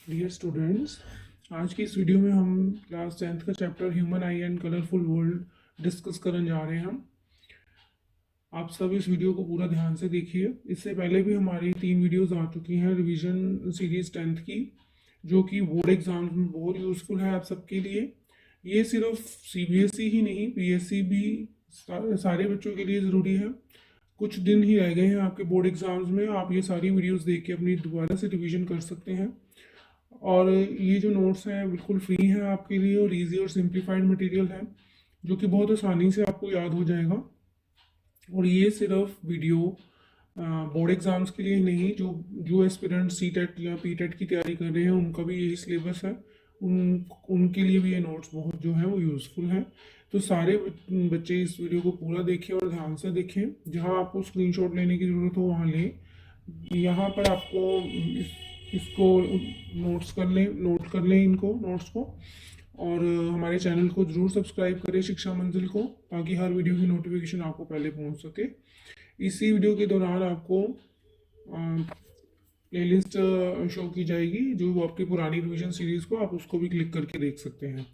Dear students, आज की इस वीडियो में हम क्लास 10th का chapter human I and colourful world discuss करने जा रहे हैं। हम आप सब इस वीडियो को पूरा ध्यान से देखिए। इससे पहले भी हमारी 3 वीडियोस आ चुकी हैं रिवीजन सीरीज 10th की, जो कि बोर्ड एग्जाम्स में बहुत यूज़फुल है आप सबके लिए। ये सिर्फ सीबीएसई ही नहीं, पीएससी भी सारे बच्चों के लिए ज़रूरी है। कुछ दिन ही रह गए हैं आपके बोर्ड एग्जाम्स में, आप ये सारी वीडियोस देख के अपनी दोबारा से रिवीजन कर सकते हैं। और ये जो नोट्स हैं बिल्कुल फ्री हैं आपके लिए और इजी और सिंप्लीफाइड मटेरियल है, जो कि बहुत आसानी से आपको याद हो जाएगा। और ये सिर्फ वीडियो बोर्ड एग्जाम्स के लिए नहीं, जो एस्पिरेंट सी टेट या पी टेट की तैयारी कर रहे हैं उनका भी यही सिलेबस है। उनके लिए भी ये नोट्स बहुत जो है वो यूज़फुल हैं। तो सारे बच्चे इस वीडियो को पूरा देखें और ध्यान से देखें। जहाँ आपको स्क्रीनशॉट लेने की ज़रूरत हो वहाँ लें। यहाँ पर आपको इसको नोट कर लें इनको नोट्स को। और हमारे चैनल को ज़रूर सब्सक्राइब करें शिक्षा मंजिल को, ताकि हर वीडियो की नोटिफिकेशन आपको पहले पहुंच सके। इसी वीडियो के दौरान आपको प्लेलिस्ट शो की जाएगी, जो आपकी पुरानी रिवीजन सीरीज़ को आप उसको भी क्लिक करके देख सकते हैं।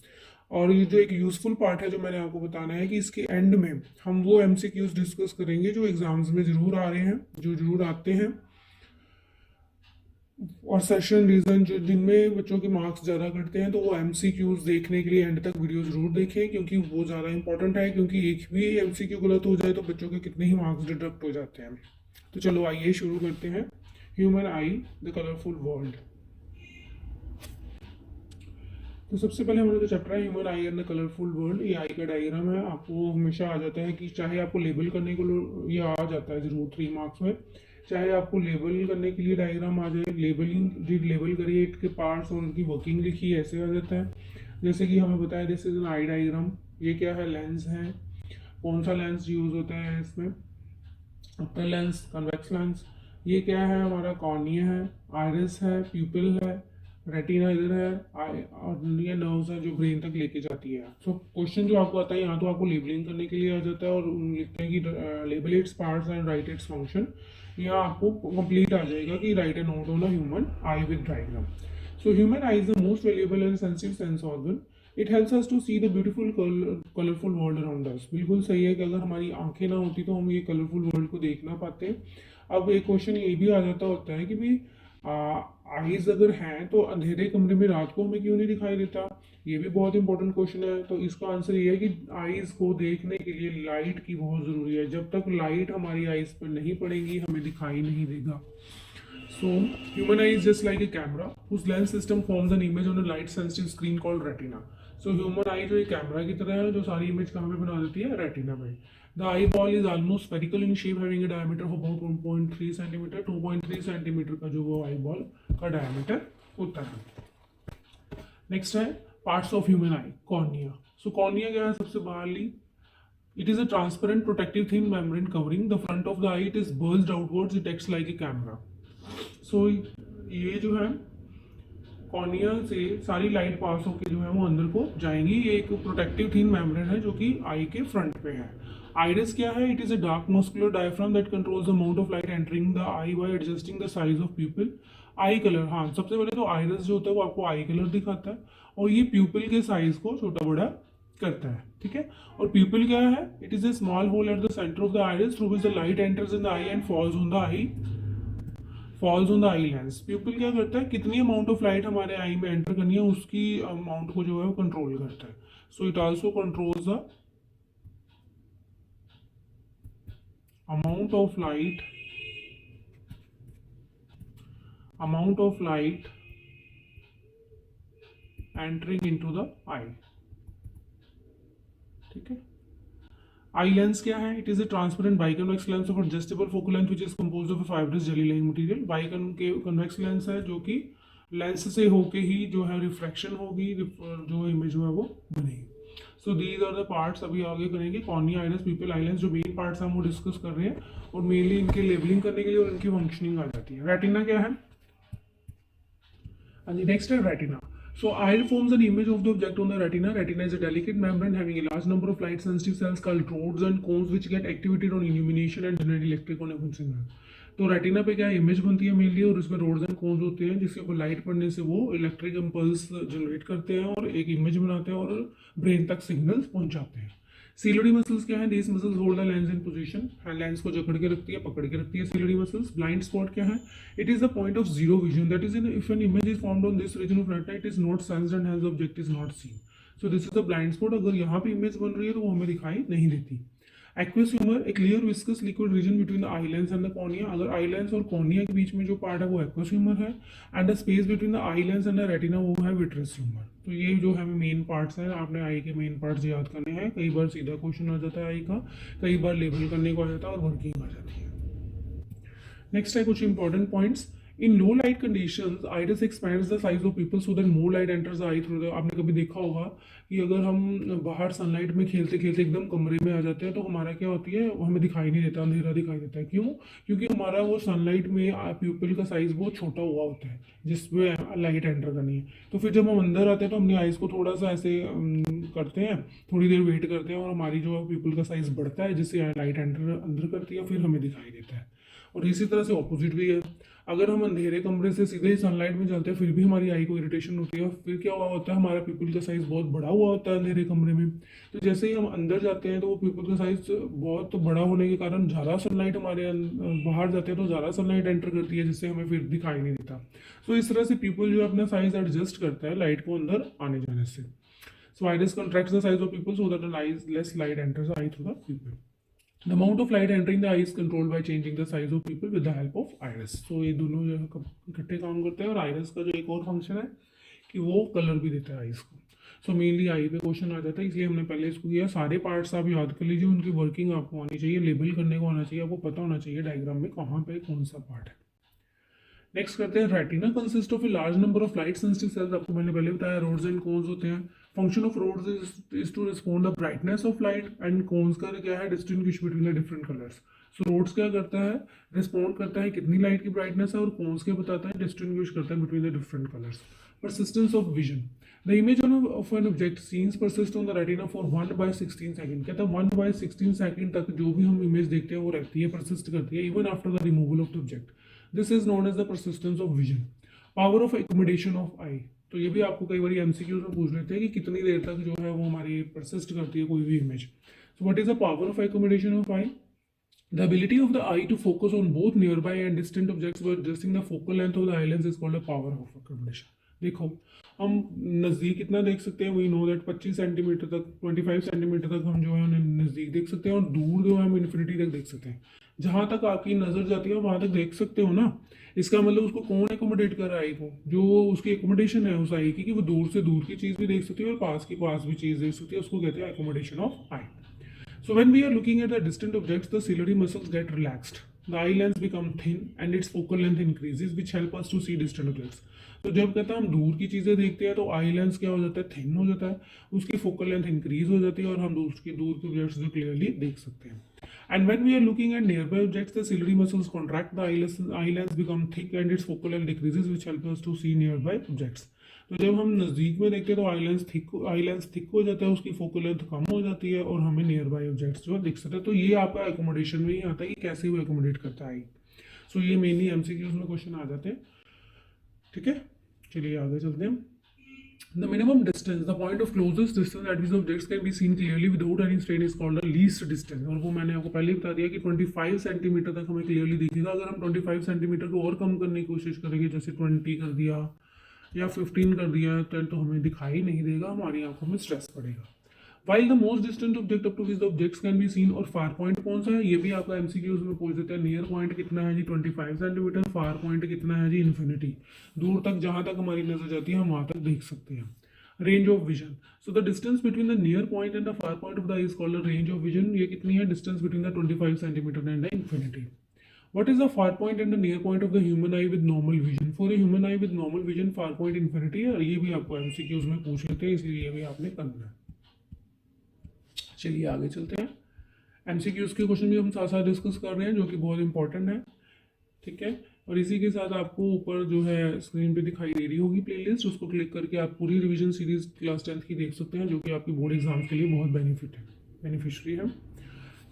और ये जो एक यूज़फुल पार्ट है जो मैंने आपको बताना है कि इसके एंड में हम वो एमसीक्यूज डिस्कस करेंगे जो एग्जाम्स में ज़रूर आ रहे हैं, जो ज़रूर आते हैं। और सेशन रीजन जो जिनमें बच्चों के मार्क्स ज़्यादा कटते हैं, तो वो एमसीक्यूज देखने के लिए एंड तक वीडियो ज़रूर देखें, क्योंकि वो ज़्यादा इंपॉर्टेंट है। क्योंकि एक भी एमसीक्यू गलत हो जाए तो बच्चों के कितने ही मार्क्स डिडक्ट हो जाते हैं। तो चलो आइए शुरू करते हैं। Human I the colourful world. तो सबसे पहले हमारा जो चैप्टर है human I and the colourful world, ये आई का डायग्राम है। आपको हमेशा आ जाता है कि चाहे आपको लेबल करने को ये आ जाता है ज़रूर 3 मार्क्स में, चाहे आपको लेबल करने के लिए डायग्राम आ जाए, लेबल करिए इसके पार्ट्स और उनकी वर्किंग लिखिए, ऐसे आ जाता है। जैसे कि हमें बताया this is an I diagram. ये क्या है? लेंस है। कौन सा लेंस यूज़ होता है इसमें? अपना लेंस, कन्वेक्स लेंस। ये क्या है? हमारा कॉर्निया है, आयरिस है, प्यूपिल है, रेटिना इधर है, और ये नर्व्स है जो ब्रेन तक लेके जाती है। सो क्वेश्चन जो आपको आता है यहाँ, तो आपको लेबलिंग करने के लिए आ जाता है और लिखते हैं कि label its parts and write its function. यहाँ आपको कंप्लीट आ जाएगा कि write a note on a human eye with diagram. So human eye is the most valuable and sensitive sense organ. It helps us to see the beautiful colourful world around us. बिल्कुल सही है कि अगर हमारी आंखें ना होती तो हम ये कलरफुल वर्ल्ड को देख ना पाते। अब एक क्वेश्चन ये भी आ जाता होता है कि भाई आईज अगर हैं तो अंधेरे कमरे में रात को हमें क्यों नहीं दिखाई देता? ये भी बहुत इंपॉर्टेंट क्वेश्चन है। तो इसका आंसर ये है कि आईज को देखने के लिए लाइट की बहुत ज़रूरी है। जब तक लाइट हमारी आईज पर नहीं पड़ेगी हमें दिखाई नहीं देगा। So, human eye is just like a camera whose lens system forms an image on a light sensitive screen called retina. So, human eye जो एक कैमरा की तरह है जो सारी इमेज कहाँ पे बना देती है? रेटिना में। The eyeball is almost spherical in shape, having a diameter of about 1.3 centimeter. 2.3 centimeter का जो वो eyeball का diameter होता है। Next है parts of human eye, cornea. So cornea क्या है? सबसे बाहरली it is a transparent protective thin membrane covering the front of the eye. It is bulged outwards. It acts like a camera. सो ये जो है cornea से सारी light pass होकर जो है वो अंदर को जाएंगी। ये एक प्रोटेक्टिव थिन मेम्ब्रेन है जो कि आई के फ्रंट पे है। आइरिस क्या है? It is a dark muscular diaphragm that controls the amount of light entering the I bye adjusting the size of प्यूपिल। I colour, हाँ सबसे पहले तो आइरिस जो होता है वो आपको आई कलर दिखाता है और ये प्यूपिल के साइज को छोटा बड़ा करता है। ठीक है। और प्यूपिल क्या है? It is a small hole at the centre of the iris through which the light enters in the eye and falls on the eye lens. Pupil क्या करता है? कितनी अमाउंट ऑफ लाइट हमारे आई में एंटर करनी है उसकी अमाउंट को जो है वो कंट्रोल करता है। So it also controls the amount of light entering into the eye। ठीक है। आई लेंस क्या है? It is a transparent biconvex lens of adjustable focal length which is composed of a fibrous jelly like material. Biconvex lens है जो कि lens से होके ही जो है रिफ्रैक्शन होगी, जो इमेज है वो बनेगी। So these are the parts. अभी आगे करेंगे cornea, iris, pupil, eye lens. जो मेन पार्ट्स हम वो डिस्कस कर रहे हैं और मेनली इनके लेबलिंग करने के लिए और इनकी फंक्शनिंग आ जाती है। रेटिना क्या है? And the next is retina. So eye forms an image of the object on the retina. Retina is a delicate membrane having a large number of light sensitive cells called rods and cones which get activated on illumination and generate electric conduction signal. तो retina पे क्या image बनती है mainly, और उसमें roads and cones होते हैं जिसके ऊपर लाइट पड़ने से वो इलेक्ट्रिक इम्पल्स जनरेट करते हैं और एक इमेज बनाते हैं और ब्रेन तक सिग्नल्स पहुंचाते हैं। सीलरी मसल्स क्या है? These muscles hold the lens in position, lens को जकड़ के रखती है, पकड़ के रखती है सीलरी मसल्स। ब्लाइंड स्पॉट क्या है? It is the point of zero vision, that is in if an image is formed on this region of retina it is not sensed and has object is not seen. So this is the blind spot. अगर यहाँ पे image बन रही है तो वो हमें दिखाई नहीं देती। Aqueous humour, A clear viscous liquid region between the eye lens and the cornea. अगर आई लेंस और कॉर्निया के बीच में जो पार्ट है वो एक्वस ह्यूमर है, and the space between the eye lens and the retina वो है विट्रस ह्यूमर। तो ये जो है मेन पार्ट्स हैं, आपने आई के मेन पार्ट्स याद करने हैं। कई बार सीधा क्वेश्चन आ जाता है आई का, कई बार लेबल करने को आ जाता है और वर्किंग आ जाती है। नेक्स्ट है कुछ important points. In low light conditions iris expands the size of pupil so that more light enters the I through the. आपने कभी देखा होगा कि अगर हम बाहर सनलाइट में खेलते खेलते एकदम कमरे में आ जाते हैं तो हमारा क्या होती है, हमें दिखाई नहीं देता, अंधेरा दिखाई देता है। क्यों? क्योंकि हमारा वो सनलाइट में प्यूपिल का साइज बहुत छोटा हुआ होता है जिसमें लाइट एंटर करनी है। तो फिर जब हम अंदर आते हैं तो अपनी आइज़ को थोड़ा सा ऐसे करते हैं, थोड़ी देर वेट करते हैं और हमारी जो प्यूपिल का साइज बढ़ता है जिससे लाइट एंटर अंदर करती है, फिर हमें दिखाई देता है। और इसी तरह से ऑपोजिट भी है, अगर हम अंधेरे कमरे से सीधे ही सनलाइट में चलते हैं फिर भी हमारी आई को इरिटेशन होती है। फिर क्या हुआ होता है, हमारा पीपल का साइज बहुत बड़ा हुआ होता है अंधेरे कमरे में। तो जैसे ही हम अंदर जाते हैं तो वो पीपल का साइज बहुत बड़ा होने के कारण ज़्यादा सनलाइट हमारे बाहर जाते हैं तो ज़्यादा सनलाइट एंटर करती है जिससे हमें फिर दिखाई नहीं देता। तो इस तरह से पीपल जो अपना साइज एडजस्ट करता है लाइट को अंदर आने जाने से। So iris contracts the size of pupil so that less light enters eye through the pupil. The amount of light entering the eye is controlled by changing the size of pupil with the help of iris. So ये दोनों जो है इकट्ठे काम करते हैं। और iris का जो एक और फंक्शन है कि वो कलर भी देता है आइज को। सो मेनली आई पे क्वेश्चन आ जाता है, इसलिए हमने पहले इसको किया। सारे पार्ट्स आप याद कर लीजिए, उनकी वर्किंग आपको आनी चाहिए, लेबल करने को आना चाहिए, आपको पता होना चाहिए डायग्राम में कहाँ पे कौन सा पार्ट है। नेक्स्ट करते हैं retina consist of a large number of light sensitive cells. आपको मैंने पहले बताया रोड्स एंड कोन्स होते हैं। Function of rods is to respond the brightness of light, and cones का क्या है, distinguish between the different colours. So rods क्या करता है, रिस्पॉन्ड करता है कितनी लाइट की ब्राइटनेस है, और कोन्स क्या बताता है, डिस्टिंग्विश करता है between the different colours. Persistence of vision, the image of an object scenes persist on the retina for 1/16 second. कहता है 1/16 सेकंड तक जो भी हम इमेज देखते हैं वो रहती है, परसिस्ट करती है even after the removal of the object. This is known as the persistence of vision. Power of accommodation of eye, तो ये भी आपको कई बार एमसीक्यूज में पूछ लेते हैं कि कितनी देर तक जो है वो हमारी परसिस्ट करती है कोई भी image. So what is the power of accommodation of I? The ability of the eye to focus on both nearby and distant objects by adjusting the focal length of the eye lens is called a power of accommodation. देखो हम नज़दीक कितना देख सकते हैं, we know that 25 centimetre तक 25 centimetre तक हम जो है उन्हें नज़दीक देख सकते हैं, और दूर जो है हम इन्फिनिटी तक देख सकते हैं। जहाँ तक आपकी नज़र जाती है वहाँ तक देख सकते हो ना। इसका मतलब उसको कौन एकोमोडेट कर रहा है आई को? जो उसकी एकोमोडेशन है उस आई की कि वो दूर से दूर की चीज़ भी देख सकती है और पास की पास भी चीज़ देख सकती है, उसको कहते हैं accommodation of I. So when we are looking at the distant objects, the ciliary muscles get relaxed. The eye lens become thin and its focal length increases, which help us to see distant objects. तो जब कहता है हम दूर की चीज़ें देखते हैं तो आई लेंस क्या हो जाता है, थिन हो जाता है, उसकी फोकल लेंथ इंक्रीज हो जाती है और हम दूर के ऑब्जेक्ट्स जो क्लियरली देख सकते हैं। And when we are looking at nearby objects, the ciliary muscles contract, the eye lens become thick and its focal length decreases, which helps us to see nearby objects. तो जब हम नज़दीक में देखते हैं तो आई लेंस थिक हो जाता है, उसकी फोकल लेंथ कम हो जाती है और हमें नियर बाई ऑब्जेक्ट्स जो दिख सकते हैं। तो ये आपका एकोमोडेशन में ही आता है कि कैसे वो एकोमोडेट करता है। सो ये मेनली एमसीक्यूज में क्वेश्चन आ जाते हैं। ठीक है, चलिए आगे चलते हैं। The minimum distance, the point of closest distance at which objects can be seen clearly without any strain is called the least distance। और वो मैंने आपको पहले ही बता दिया कि 25 सेंटीमीटर तक हमें क्लियरली दिखेगा। अगर हम 25 सेंटीमीटर को और कम करने की कोशिश करेंगे, जैसे 20 कर दिया या 15 कर दिया, तो हमें दिखाई नहीं देगा, हमारी आंखों में स्ट्रेस पड़ेगा। While the most distant object up to which the objects can be seen, और फार पॉइंट कौन सा है ये भी आपका एमसीक्यूज में पूछ देते हैं। नियर पॉइंट कितना है जी 25 सेंटीमीटर, फार पॉइंट कितना है जी इन्फिनिटी। दूर तक जहां तक हमारी नजर जाती है हम वहां तक देख सकते हैं। Range of vision, so the distance between the near point and the far point of the I is called range of vision. ये कितनी है, distance between the 25 centimetre and the infinity. What is the far point and the near point of the human eye with normal vision? For a human eye with normal vision, far point infinity है, और ये भी आपको MCQs में पूछ लेते हैं, इसलिए ये भी आपने करना है। चलिए आगे चलते हैं। एमसीक्यूज के क्वेश्चन भी हम साथ साथ डिस्कस कर रहे हैं जो कि बहुत इंपॉर्टेंट है। ठीक है, और इसी के साथ आपको ऊपर जो है स्क्रीन पे दिखाई दे रही होगी प्लेलिस्ट, उसको क्लिक करके आप पूरी रिवीजन सीरीज क्लास 10th की देख सकते हैं, जो कि आपकी बोर्ड एग्जाम्स के लिए बहुत बेनिफिशियरी है।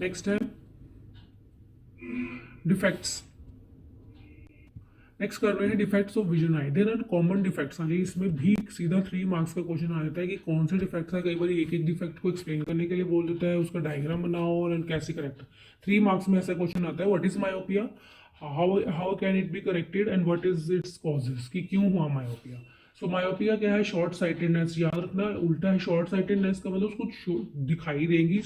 नेक्स्ट है डिफेक्ट्स। नेक्स्ट कर रहे हैं defects of vision eye. There are common defects. हाँ जी, इसमें भी सीधा 3 मार्क्स का क्वेश्चन आ जाता है कि कौन से डिफेक्ट्स है। कई बार एक एक डिफेक्ट को एक्सप्लेन करने के लिए बोल देता है, उसका डायग्राम बनाओ और कैसे करेक्ट। 3 मार्क्स में ऐसा क्वेश्चन आता है, what is myopia, how can it be corrected and what is its causes, कि क्यों हुआ मायोपिया। सो मायोपिया क्या है, शॉर्ट साइटेडनेस। याद रखना उल्टा है, शॉर्ट साइटेडनेस का मतलब उसको दिखाई देंगी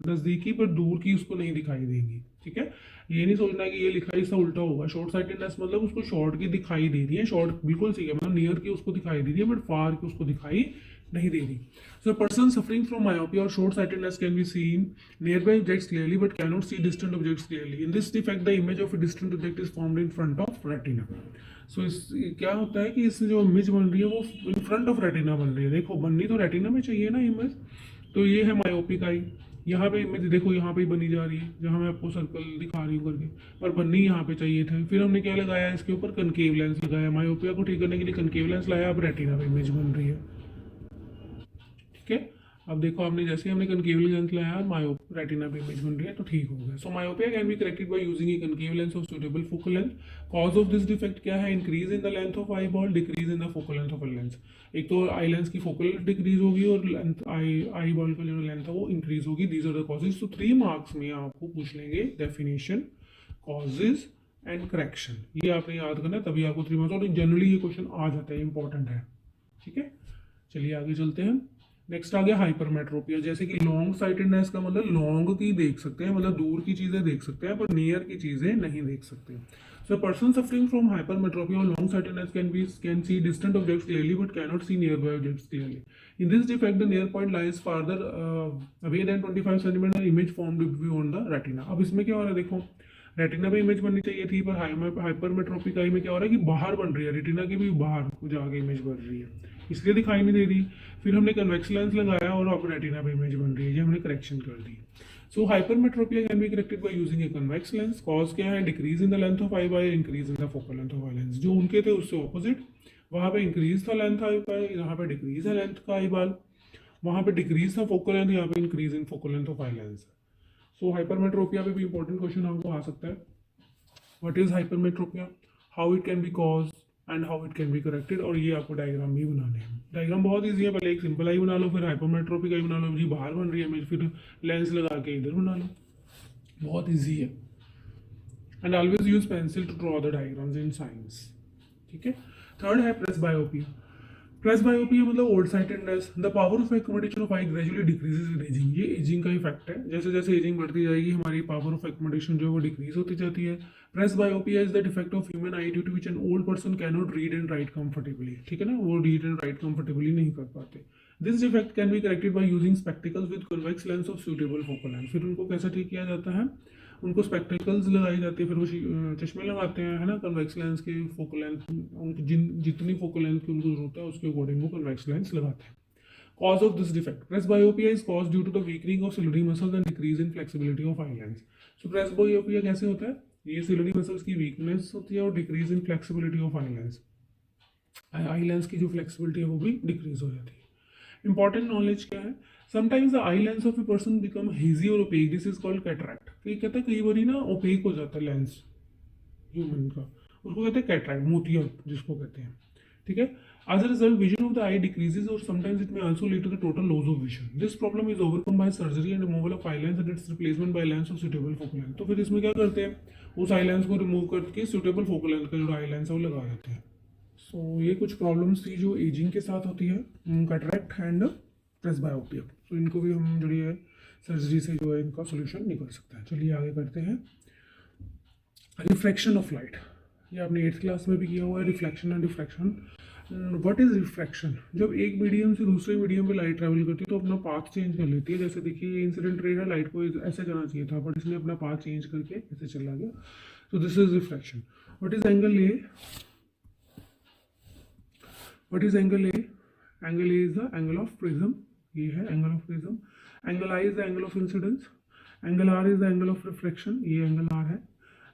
नजदीकी पर दूर की उसको नहीं दिखाई देंगी। ठीक है, ये नहीं सोचना कि ये लिखा इसका उल्टा होगा। शॉर्ट साइटेडनेस मतलब उसको शॉर्ट की दिखाई दे रही है, शॉर्ट बिल्कुल सही है, मतलब नियर की उसको दिखाई दे रही है बट फार की उसको दिखाई नहीं दे रही। सो पर्सन सफरिंग फ्रॉम myopia और short sightedness can be seen nearby objects clearly but cannot see distant objects clearly. In this defect the image of a distant object is formed in front of retina. सो इस क्या होता है कि इससे जो image बन रही है वो इन फ्रंट ऑफ रेटिना बन रही है। देखो बननी तो रेटिना में चाहिए ना इमेज, तो ये है मायोपिक आई। यहाँ पे इमेज देखो यहाँ पे ही बनी जा रही है, जहाँ मैं आपको सर्कल दिखा रही हूँ करके, पर बननी यहाँ पे चाहिए था। फिर हमने क्या लगाया, इसके ऊपर कनकेव लेंस लगाया। मायोपिया को ठीक करने के लिए कनकेव लेंस लाया, अब रेटिना पे इमेज बन रही है। ठीक है, अब देखो आपने जैसे हमने कनकेव लेंस लाया, मायो रेटिना पे इमेज बन रही है, तो ठीक हो गया। So myopia can be corrected by using a concave lens of suitable focal length. Cause of this defect क्या है, increase in the length of eye ball, decrease in the focal length of lens. एक तो eye lens की focal decrease होगी और length eye ball का जो length है वो इंक्रीज होगी। These are the causes. तो 3 मार्क्स में आपको पूछ लेंगे डेफिनेशन, कॉजेज एंड करेक्शन। ये आपने याद करना है, तभी आपको 3 मार्क्स। और जनरली ये क्वेश्चन आ जाता है, इंपॉर्टेंट है। ठीक है, चलिए आगे चलते हैं। नेक्स्ट आ गया हाइपरमेट्रोपिया। जैसे कि लॉन्ग साइटेडनेस का मतलब लॉन्ग की देख सकते हैं, मतलब दूर की चीजें देख सकते हैं पर नियर की चीजें नहीं देख सकते। So person suffering from hypermetropia or long sightedness can see distant objects clearly but cannot see near by objects clearly. In this defect the near point lies farther away than 25 centimetre image formed beyond the retina. अब इसमें क्या हो रहा है, देखो retina पे image बननी चाहिए थी, पर हाइपरमेट्रोपिक आई में क्या हो रहा है कि बाहर बन रही है, रेटिना के भी बाहर जाके इमेज बन रही है, इसलिए दिखाई नहीं दे रही। फिर हमने कन्वेक्स लेंस लगाया और अब रेटिना पे इमेज बन रही है, ये हमने करेक्शन कर दी। So hypermetropia can be corrected by using a convex lens. Cause क्या है, decrease in the length of eye by increase in the focal length of eye lens. जो उनके थे उससे ऑपोजिट, वहां पे इंक्रीज था लेंथ आई बाय, यहाँ पे डिक्रीज है लेंथ का आई बाल। वहां पे डिक्रीज था फोकल लेंथ, यहाँ पे increase in focal length of eye lens. So hypermetropia पे भी इंपॉर्टेंट क्वेश्चन आपको आ सकता है, what is hypermetropia, how it can be cause and how it can be corrected. और ये आपको डायग्राम भी बनाने हैं। डायग्राम बहुत ईजी है, पहले एक सिंपल आई बना लो, फिर हाइपरमेट्रोपिक आई बना लो, जी बाहर बन रही है इमेज, फिर लेंस लगा के इधर बना लो, बहुत ईजी है। And always use pencil to draw the diagrams in science. ठीक है, थर्ड है प्रेसबायोपिया। प्रेसबायोपिया मतलब old sightedness. The power of accommodation of eye gradually decreases with ageing. ये एजिंग का इफेक्ट है, जैसे जैसे एजिंग बढ़ती जाएगी हमारी पावर ऑफ एकोमोडेशन जो है वो डिक्रीज होती जाती है। Presbyopia is the defect of human eye due to which an old person can not read and write comfortably. ठीक है ना, वो रीड एंड राइट कंफर्टेबली नहीं कर पाते। This defect can be corrected by using spectacles with convex lens of suitable focal length. फिर उनको कैसे ठीक किया जाता है, उनको स्पेक्टिकल्स लगाई जाती है, फिर वो चश्मे लगाते हैं, है ना, कन्वेक्स लेंस के फोकल लेंथ, उनकी जितनी फोकल लेंथ की उनको जरूरत है उसके अकॉर्डिंग वो कन्वेक्स लेंस लगाते हैं। Cause of this defect, presbyopia is caused due to the weakening of ciliary muscles and decrease in flexibility of eye lens. So presbyopia कैसे होता है, ये ciliary muscles की weakness होती है और decrease in flexibility of eye lens, I lens की जो फ्लेक्सिबिलिटी है वो भी डिक्रीज हो जाती है। इंपॉर्टेंट नॉलेज क्या है, sometimes the eye lens of a person become hazy और opaque, this is called cataract. तो ये कहता है कई बार ना ओपेक हो जाता है लेंस ह्यूमन का, उसको कहते हैं कैटरैक्ट, मोतिया जिसको कहते हैं। ठीक है, as a result vision of the eye decreases or sometimes it may also lead to the total loss of vision. This problem is overcome by surgery and removal of eye lens and its replacement by lens of suitable focal length. तो फिर इसमें क्या करते हैं, उस eye lens को remove करके suitable focal length का जो आई लेंस है वो लगा देते हैं। सो ये कुछ प्रॉब्लम्स थी जो एजिंग के साथ होती है, कैटरैक्ट एंड प्रेसबायोपिया। सो इनको भी हम जो है सर्जरी से जो है इनका सोल्यूशन निकल सकता है। चलिए आगे करते हैं। रिफ्रैक्शन ऑफ लाइट, ये आपने 8th क्लास में भी किया हुआ है, reflection and diffraction. What is refraction, जब एक मीडियम से दूसरे मीडियम पे लाइट ट्रैवल करती है तो अपना पाथ चेंज कर लेती है। जैसे देखिए ये इंसिडेंट रे है, लाइट को ऐसे जाना चाहिए था बट इसने अपना पाथ चेंज करके ऐसे चला गया, so this is refraction. What is angle A, what is angle A, angle A is the angle of prism, ये है angle of prism. Angle I is the angle of incidence, angle R is the angle of reflection, ये angle R है।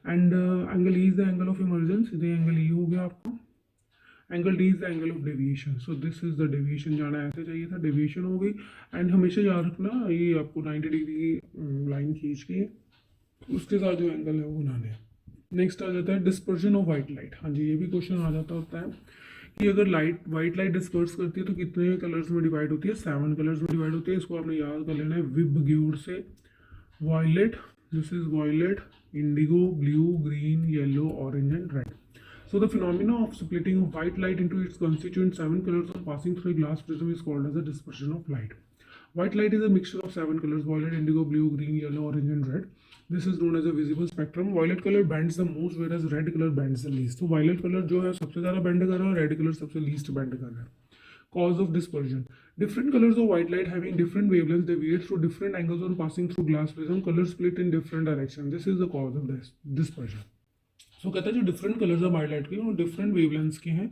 And angle E is the angle of emergence, ये angle E हो गया आपका। Angle D is the angle of deviation, so this is the deviation, जाना ऐसे चाहिए था, डेविएशन हो गई। एंड हमेशा याद रखना ये आपको 90 डिग्री की लाइन खींच के उसके साथ जो एंगल है वो बनाने हैं, नेक्स्ट आ जाता है डिस्पर्जन ऑफ वाइट लाइट। हाँ जी, ये भी क्वेश्चन आ जाता होता है कि अगर वाइट लाइट डिस्पर्स करती है तो कितने कलर्स में डिवाइड होती है, 7 कलर्स में डिवाइड होती है। इसको आपने याद कर लेना है विबग्योर से। Violet, this is violet, indigo, blue, green, yellow, orange and red. So the phenomena of splitting of white light into its constituent 7 colors on passing through a glass prism is called as a dispersion of light. White light is a mixture of 7 colors: violet, indigo, blue, green, yellow, orange and red. This is known as a visible spectrum. Violet color bends the most whereas red color bends the least. तो violet color जो है सबसे ज़्यादा bend कर रहा है, red color सबसे least bend कर रहा है. Cause of dispersion. Different colors of white light having different wavelengths deviate through different angles on passing through glass prism. Colors split in different directions. This is the cause of this dispersion. सो कहता है जो different colours of white light के वो different wavelengths के हैं,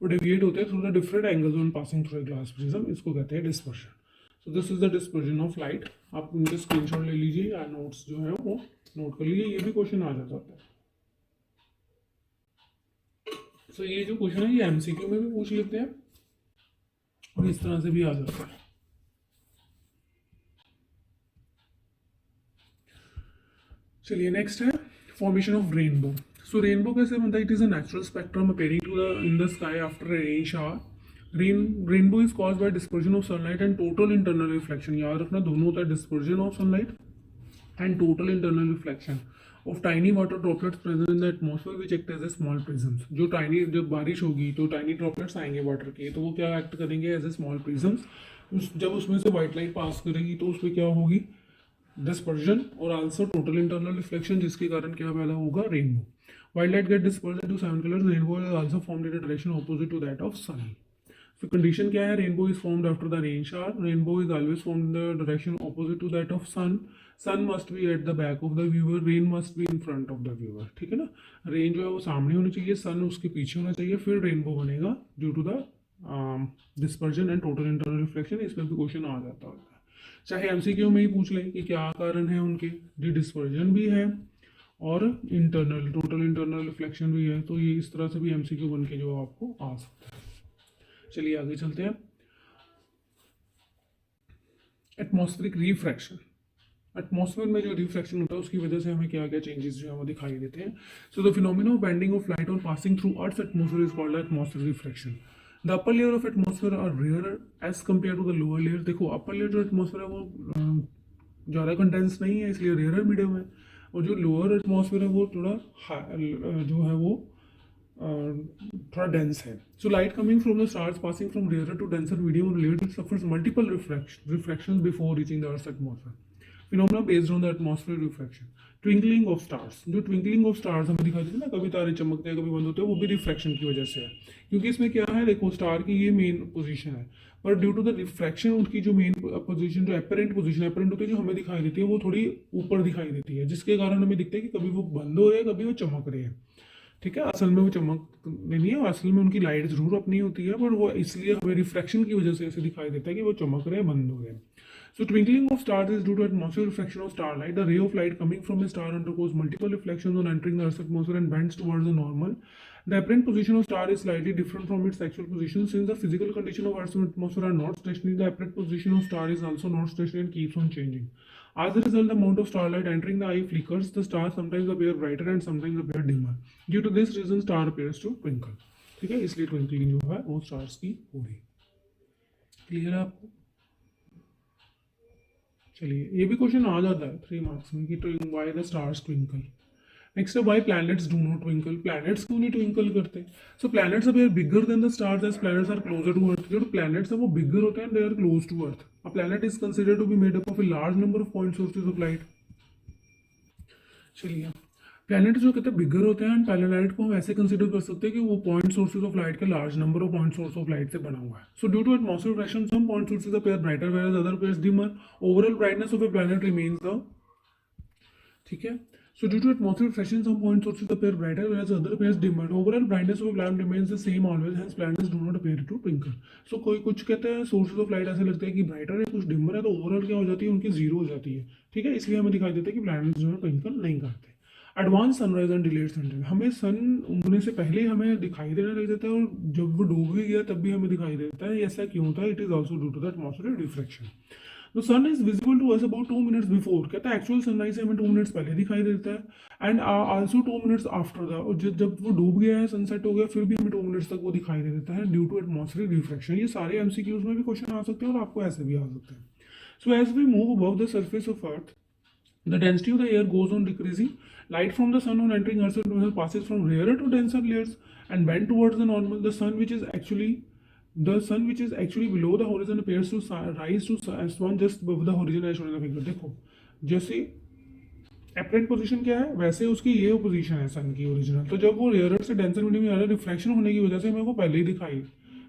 वो deviate होते हैं through the different angles on passing through glass prism. इसको कहते हैं dispersion. So this is the dispersion of light. आप उनके स्क्रीनशॉट ले लीजिए या नोट्स जो है वो नोट कर लीजिए, ये भी क्वेश्चन आ जाता है। सो ये जो क्वेश्चन है ये एमसीक्यू में भी पूछ लेते हैं और इस तरह से भी आ जाता है। चलिए नेक्स्ट है formation of rainbow. So rainbow कैसे बनता है? It is a natural spectrum appearing to the in the sky after a rain shower. Rainbow is caused by dispersion of sunlight and total internal reflection. याद रखना दोनों होता है, dispersion of sunlight and total internal reflection of tiny water droplets present in the atmosphere which act as a small prisms. जो tiny, जब बारिश होगी तो tiny droplets आएंगे वाटर के, तो वो क्या एक्ट करेंगे एज ए स्मॉल प्रिज्म्स। जब उसमें से व्हाइट लाइट पास करेगी तो उसमें क्या होगी? डिस्पर्जन और आल्सो टोटल इंटरनल रिफ्लेक्शन, जिसके कारण क्या पैदा होगा? Rainbow. White light get dispersed into 7 colors. Rainbow is also formed in a direction opposite to that of sun. So condition क्या है? Rainbow is formed after the rain shower. Rainbow is always formed in the direction opposite to that of sun. Sun must be at the back of the viewer. Rain must be in front of the viewer. ठीक है ना? Rain जो है वो सामने होनी चाहिए, सन उसके पीछे होना चाहिए, फिर रेनबो बनेगा due to the dispersion and total internal reflection. इस पर भी क्वेश्चन आ जाता होता है, चाहे एमसीक्यू में ही पूछ लें कि क्या कारण है उनके। डिस्पर्जन भी है और इंटरनल टोटल इंटरनल रिफ्लेक्शन भी है, तो ये इस तरह से भी एमसीक्यू बन के जो आपको आ सकता है। चलिए आगे चलते हैं। Atmospheric refraction. एटमॉस्फेयर में जो रिफ्रैक्शन होता है उसकी वजह से हमें क्या क्या चेंजेस जो है वो दिखाई देते हैं। So the phenomena of bending of light और passing through earth's atmosphere is called atmospheric refraction. The upper layer of atmosphere are rare as compare to the lower layer. देखो अपर लेयर जो atmosphere है वो ज़्यादा condense नहीं है, इसलिए rare medium है, और जो लोअर एटमॉस्फेयर है वो थोड़ा जो है वो थोड़ा डेंस है। So light coming from the stars passing from rare to denser medium layer suffers multiple refractions before reaching the earth atmosphere. Phenomena based on the atmosphere refraction. Twinkling of stars, जो twinkling of stars हमें दिखाई देती है ना, कभी तारे चमकते हैं कभी बंद होते हैं, वो भी रिफ्रैक्शन की वजह से है, क्योंकि इसमें क्या है, देखो स्टार की ये मेन पोजीशन है, पर ड्यू टू द रिफ्रैक्शन उनकी जो मेन पोजीशन, जो एपरेंट पोजीशन एपरेंट होती है, जो हमें दिखाई देती है वो थोड़ी ऊपर दिखाई देती है, जिसके कारण हमें दिखता है कि कभी वो बंद हो रहे हैं कभी वो चमक रहे हैं। ठीक है, असल में वो चमक नहीं है, असल में उनकी लाइट जरूर अपनी होती है, पर वो इसलिए हमें रिफ्रैक्शन की वजह से ऐसे दिखाई देता है कि वो चमक रहे हैं बंद हो रहे हैं। So twinkling of stars is due to atmospheric refraction of starlight. The ray of light coming from a star undergoes multiple reflections on entering the Earth's atmosphere and bends towards the normal. The apparent position of star is slightly different from its actual position. Since the physical condition of Earth's atmosphere are not stationary, the apparent position of star is also not stationary and keeps on changing. As a result, the amount of starlight entering the eye flickers. The stars sometimes appear brighter and sometimes appear dimmer. Due to this reason, star appears to twinkle. ठीक है, इसलिए twinkling जो है वो stars की हो रही। Clear है आपको? चलिए, ये भी क्वेश्चन आ जाता है 3 मार्क्स में कि why the stars twinkle. Next है why planets do not twinkle. Planets क्यों नहीं ट्विंकल करते? So planets are bigger than the stars as planets are closer to earth. जो प्लैनेट्स है वो बिगर होते हैं, they are close to earth. A planet is considered to be made up of a large number of point sources of light. चलिए, planet जो कहते हैं बिगर होते हैं, प्लैनेट को हम ऐसे कंसीडर कर सकते हैं कि वो पॉइंट सोर्सेज ऑफ लाइट के large number of point source of light से बना हुआ है। So due to atmospheric refraction some point sources appear brighter whereas other appears dimmer. Overall brightness of a planet remains the, ठीक है, so due to atmospheric refraction some point sources appear brighter whereas other appears dimmer. Overall brightness of a planet remains the same always, hence planets do not appear to twinkle. So कोई कुछ कहते हैं sources of light ऐसे लगते हैं कि brighter है कुछ डिमर है, तो ओवरऑल क्या हो जाती है, उनकी जीरो हो जाती है। ठीक है, इसलिए हमें दिखाई देता है कि प्लैनेट्स जो है ट्विंकल नहीं करते। Advance sunrise and delayed sunrise, हमें सन उगने से पहले हमें दिखाई देने लग जाता है और जब वो डूब भी गया तब भी हमें दिखाई देता है। ऐसा क्यों होता है? It is also due to the atmospheric refraction. The sun is visible to us about 2 minutes before, कहता है एक्चुअल सनराइज से हमें 2 मिनट्स पहले दिखाई देता है, and also 2 minutes after the, और जब वो डूब गया है, सनसेट हो गया, फिर भी हमें 2 मिनट्स तक वो दिखाई दे देता है ड्यू टू एटमॉस्फेरिक रिफ्रैक्शन। ये सारे एमसीक्यूज में भी क्वेश्चन आ सकते हैं और आपको ऐसे भी आ सकते हैं। So as we move above the surface of earth, the density of the air goes on decreasing. Light from the sun on entering Earth's atmosphere passes from rarer to denser layers and bend towards the normal. The sun which is actually below the horizon appears to rise to S1 just above the horizon as shown in the figure. देखो जैसे apparent position क्या है, वैसे उसकी ये position है सन की original. तो जब वो रेयर से डेंसर मीडियम में आ रहा है, रिफ्रैक्शन होने की वजह से हमें वो पहले ही दिखाई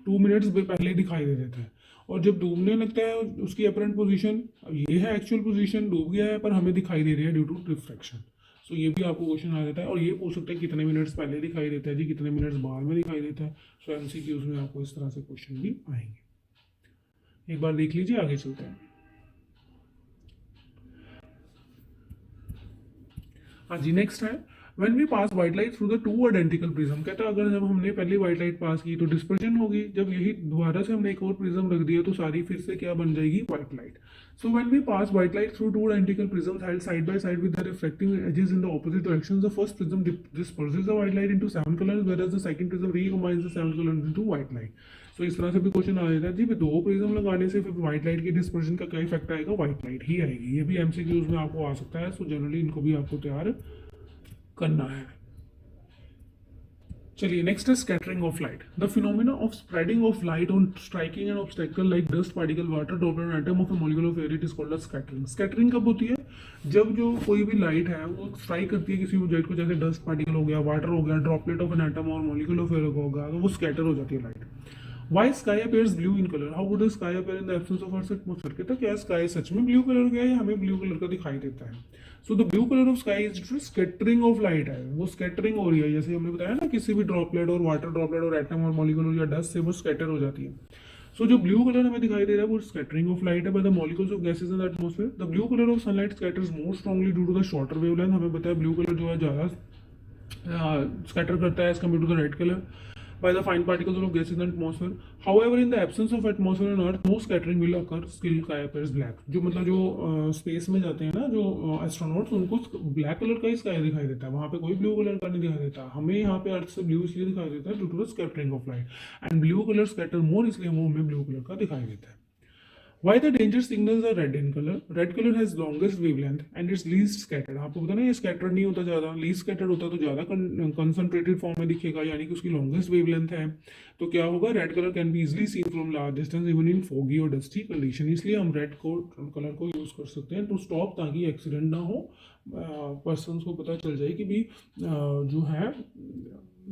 2 मिनट्स पहले ही दिखाई दे देता है। और जब डूबने लगता है उसकी अपरेंट पोजीशन, ये है एक्चुअल पोजीशन, डूब गया है पर हमें दिखाई दे रही है ड्यू टू रिफ्रैक्शन। सो ये भी आपको क्वेश्चन आ जाता है, और ये पूछ सकते हैं कितने मिनट्स पहले दिखाई देता है जी, कितने मिनट्स बाद में दिखाई देता है। सो एमसीक्यूज में आपको इस तरह से क्वेश्चन भी आएंगे। एक बार देख लीजिए, आगे चलते हैं। हाँ जी, नेक्स्ट है when we pass white light through the two identical prism. कहता है अगर जब हमने पहली व्हाइट लाइट पास की तो डिस्पर्जन होगी, जब यही दोबारा से हमने एक और प्रिज्म रख दिया तो सारी फिर से क्या बन जाएगी, white light. So when we pass white light through two identical prisms held side by side with the reflecting edges in the opposite directions, the first prism disperses the white light into 7 colors whereas the second prism recombines the 7 colors into white light. सो इस तरह से भी question आ जाता है जी, दो prism लगाने से फिर व्हाइट लाइट की डिस्पर्जन का क्या इफेक्ट आएगा, व्हाइट लाइट ही आएगी। ये भी एमसीक्यूज में आपको आ सकता है। सो जनरली इनको भी आपको तैयार करना है। चलिए नेक्स्ट है scattering of light. The phenomena of spreading of light on striking N obstacle like dust particle water droplet atom of A molecule of air, it is called scattering. Scattering कब होती है, जब जो कोई भी लाइट है वो स्ट्राइक करती है किसी ऑब्जेक्ट को, जैसे डस्ट पार्टिकल हो गया, वाटर हो गया, ड्रॉपलेट ऑफ एन एटम और मॉलिक्यूल ऑफ एयर होगा, तो वो स्कैटर हो जाती है light. Why sky appears blue in colour, how would sky appear in the absence of earth atmosphere. कहता है क्या स्काई सच में ब्लू कलर का है या हमें ब्लू कलर का दिखाई देता है। So the blue colour of sky is scattering of light है, वो स्कैटरिंग हो रही है, जैसे हमने बताया ना किसी भी ड्रॉपलेट और वाटर ड्रॉपलेट और एटम और मॉलिक्यूल या डस्ट से वो स्कैटर हो जाती है। सो जो ब्लू कलर हमें दिखाई दे रहा है वो स्कैटरिंग ऑफ लाइट है by the molecules of gases in the atmosphere. The blue colour of sunlight scatters more strongly due to the shorter wavelength. हमें पता है ब्लू कलर जो है ज़्यादा स्कैटर करता है as compare to the red colour by the fine particles of gases in the atmosphere. However, in the absence of atmosphere on Earth, no scattering will occur. Still sky appears black. जो मतलब जो space में जाते हैं ना जो astronauts, उनको black colour का ही स्काई दिखाई देता है, वहाँ पे कोई ब्लू कलर का नहीं दिखाई देता। हमें यहाँ पे अर्थ से ब्लू इसलिए दिखाई देता है due to the scattering of light, and blue colour scatter more, इसलिए वो हमें ब्लू कलर का दिखाई देता है। Why the danger signals are red in color? Red color has longest wavelength and it's least scattered. आपको पता ना ये scattered नहीं होता ज़्यादा, least scattered होता तो ज़्यादा concentrated form में दिखेगा, यानी कि उसकी longest wavelength है। तो क्या होगा, red color can be easily seen from large distance even in foggy or dusty condition। इसलिए हम red color को यूज़ कर सकते हैं टू स्टॉप, ताकि एक्सीडेंट ना हो, पर्सनस को पता चल जाए कि भी जो है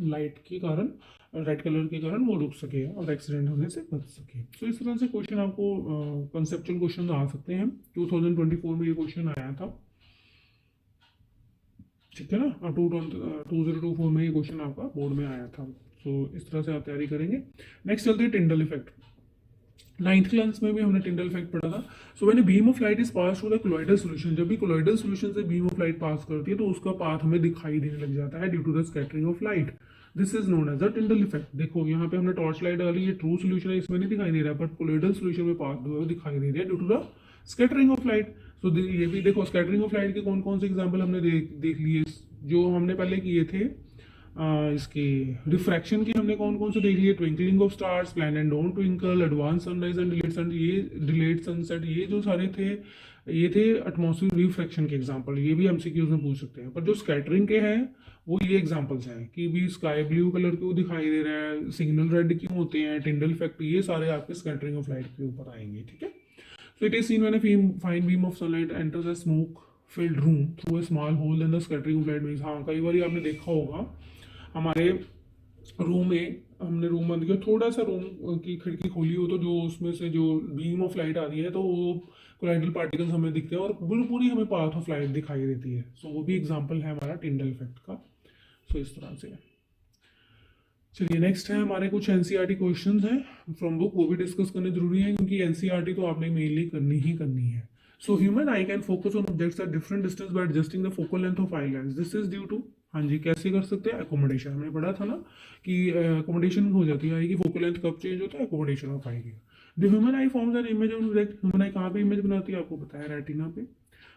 लाइट के कारण, रेड कलर के कारण वो रुक सके और एक्सीडेंट होने से बच सके। सो इस तरह से क्वेश्चन आपको कंसेप्चुअल क्वेश्चन आ सकते हैं। 2024 में ये क्वेश्चन आया था, ठीक है ना, 2024 में ये क्वेश्चन आपका बोर्ड में आया था। सो इस तरह से आप तैयारी करेंगे। नेक्स्ट चलते हैं टिंडल इफेक्ट। 9th क्लास में भी हमने टिंडल इफेक्ट पढ़ा था। So when beam of light is pass through the colloidal solution, जब भी कोलॉइडल सॉल्यूशन से बीम ऑफ लाइट पास करती है तो उसका पाथ हमें दिखाई देने लग जाता है due to the scattering of light. This is known as the Tyndall effect. देखो यहाँ पे हमने टॉर्च लाइट डाली, ये ट्रू सोल्यूशन है, इसमें नहीं दिखाई दे रहा है, बट कोलॉइडल सॉल्यूशन में पाथ जो है दिखाई दे रहा है due to the scattering of light. So ये भी देखो स्कैटरिंग ऑफ लाइट के कौन कौन से एग्जाम्पल हमने देख लिए, जो हमने पहले किए थे। इसके रिफ्रैक्शन के हमने कौन कौन से देख लिए, twinkling of stars, planet don't twinkle, advance sunrise and delayed sunset, ये जो सारे थे ये थे एटमॉस्फेयर रिफ्रैक्शन के एग्जांपल। ये भी एमसीक्यूज में पूछ सकते हैं। पर जो स्कैटरिंग के हैं वो ये एग्जांपल्स हैं कि भी स्काई ब्लू कलर क्यों दिखाई दे रहा है, सिग्नल रेड क्यों होते हैं, टिंडल इफेक्ट, ये सारे आपके स्कैटरिंग ऑफ लाइट के ऊपर आएंगे, ठीक है। So it is seen when a fine beam of sunlight enters a smoke filled room through a small hole in the scattering of light means. हाँ, कई बार आपने देखा होगा हमारे रूम में, हमने रूम बंद किया, थोड़ा सा रूम की खिड़की खोली हो तो जो उसमें से जो बीम ऑफ लाइट आ रही है तो वो कोलाइडल पार्टिकल्स हमें दिखते हैं और पूरी हमें पाथ ऑफ लाइट दिखाई देती है। सो वो भी एग्जांपल है हमारा टिंडल इफेक्ट का। सो इस तरह से चलिए नेक्स्ट है हमारे कुछ एनसीईआरटी क्वेश्चंस हैं फ्रॉम बुक, वो भी डिस्कस करने जरूरी है क्योंकि एनसीईआरटी तो आपने मेनली करनी ही करनी है। So human eye can focus on objects at different distance by adjusting the focal length of eye lens. This is due to हाँ जी, कैसे कर सकते हैं? एकोमोडेशन हमने पढ़ा था ना कि एकोमोडेशन हो जाती है आई की, फोकल लेंथ कब चेंज होता है? एकोमोडेशन ऑफ आई की। The human eye forms an image on direct, human आई कहाँ पे इमेज बनाती है? आपको बताया रेटिना पे।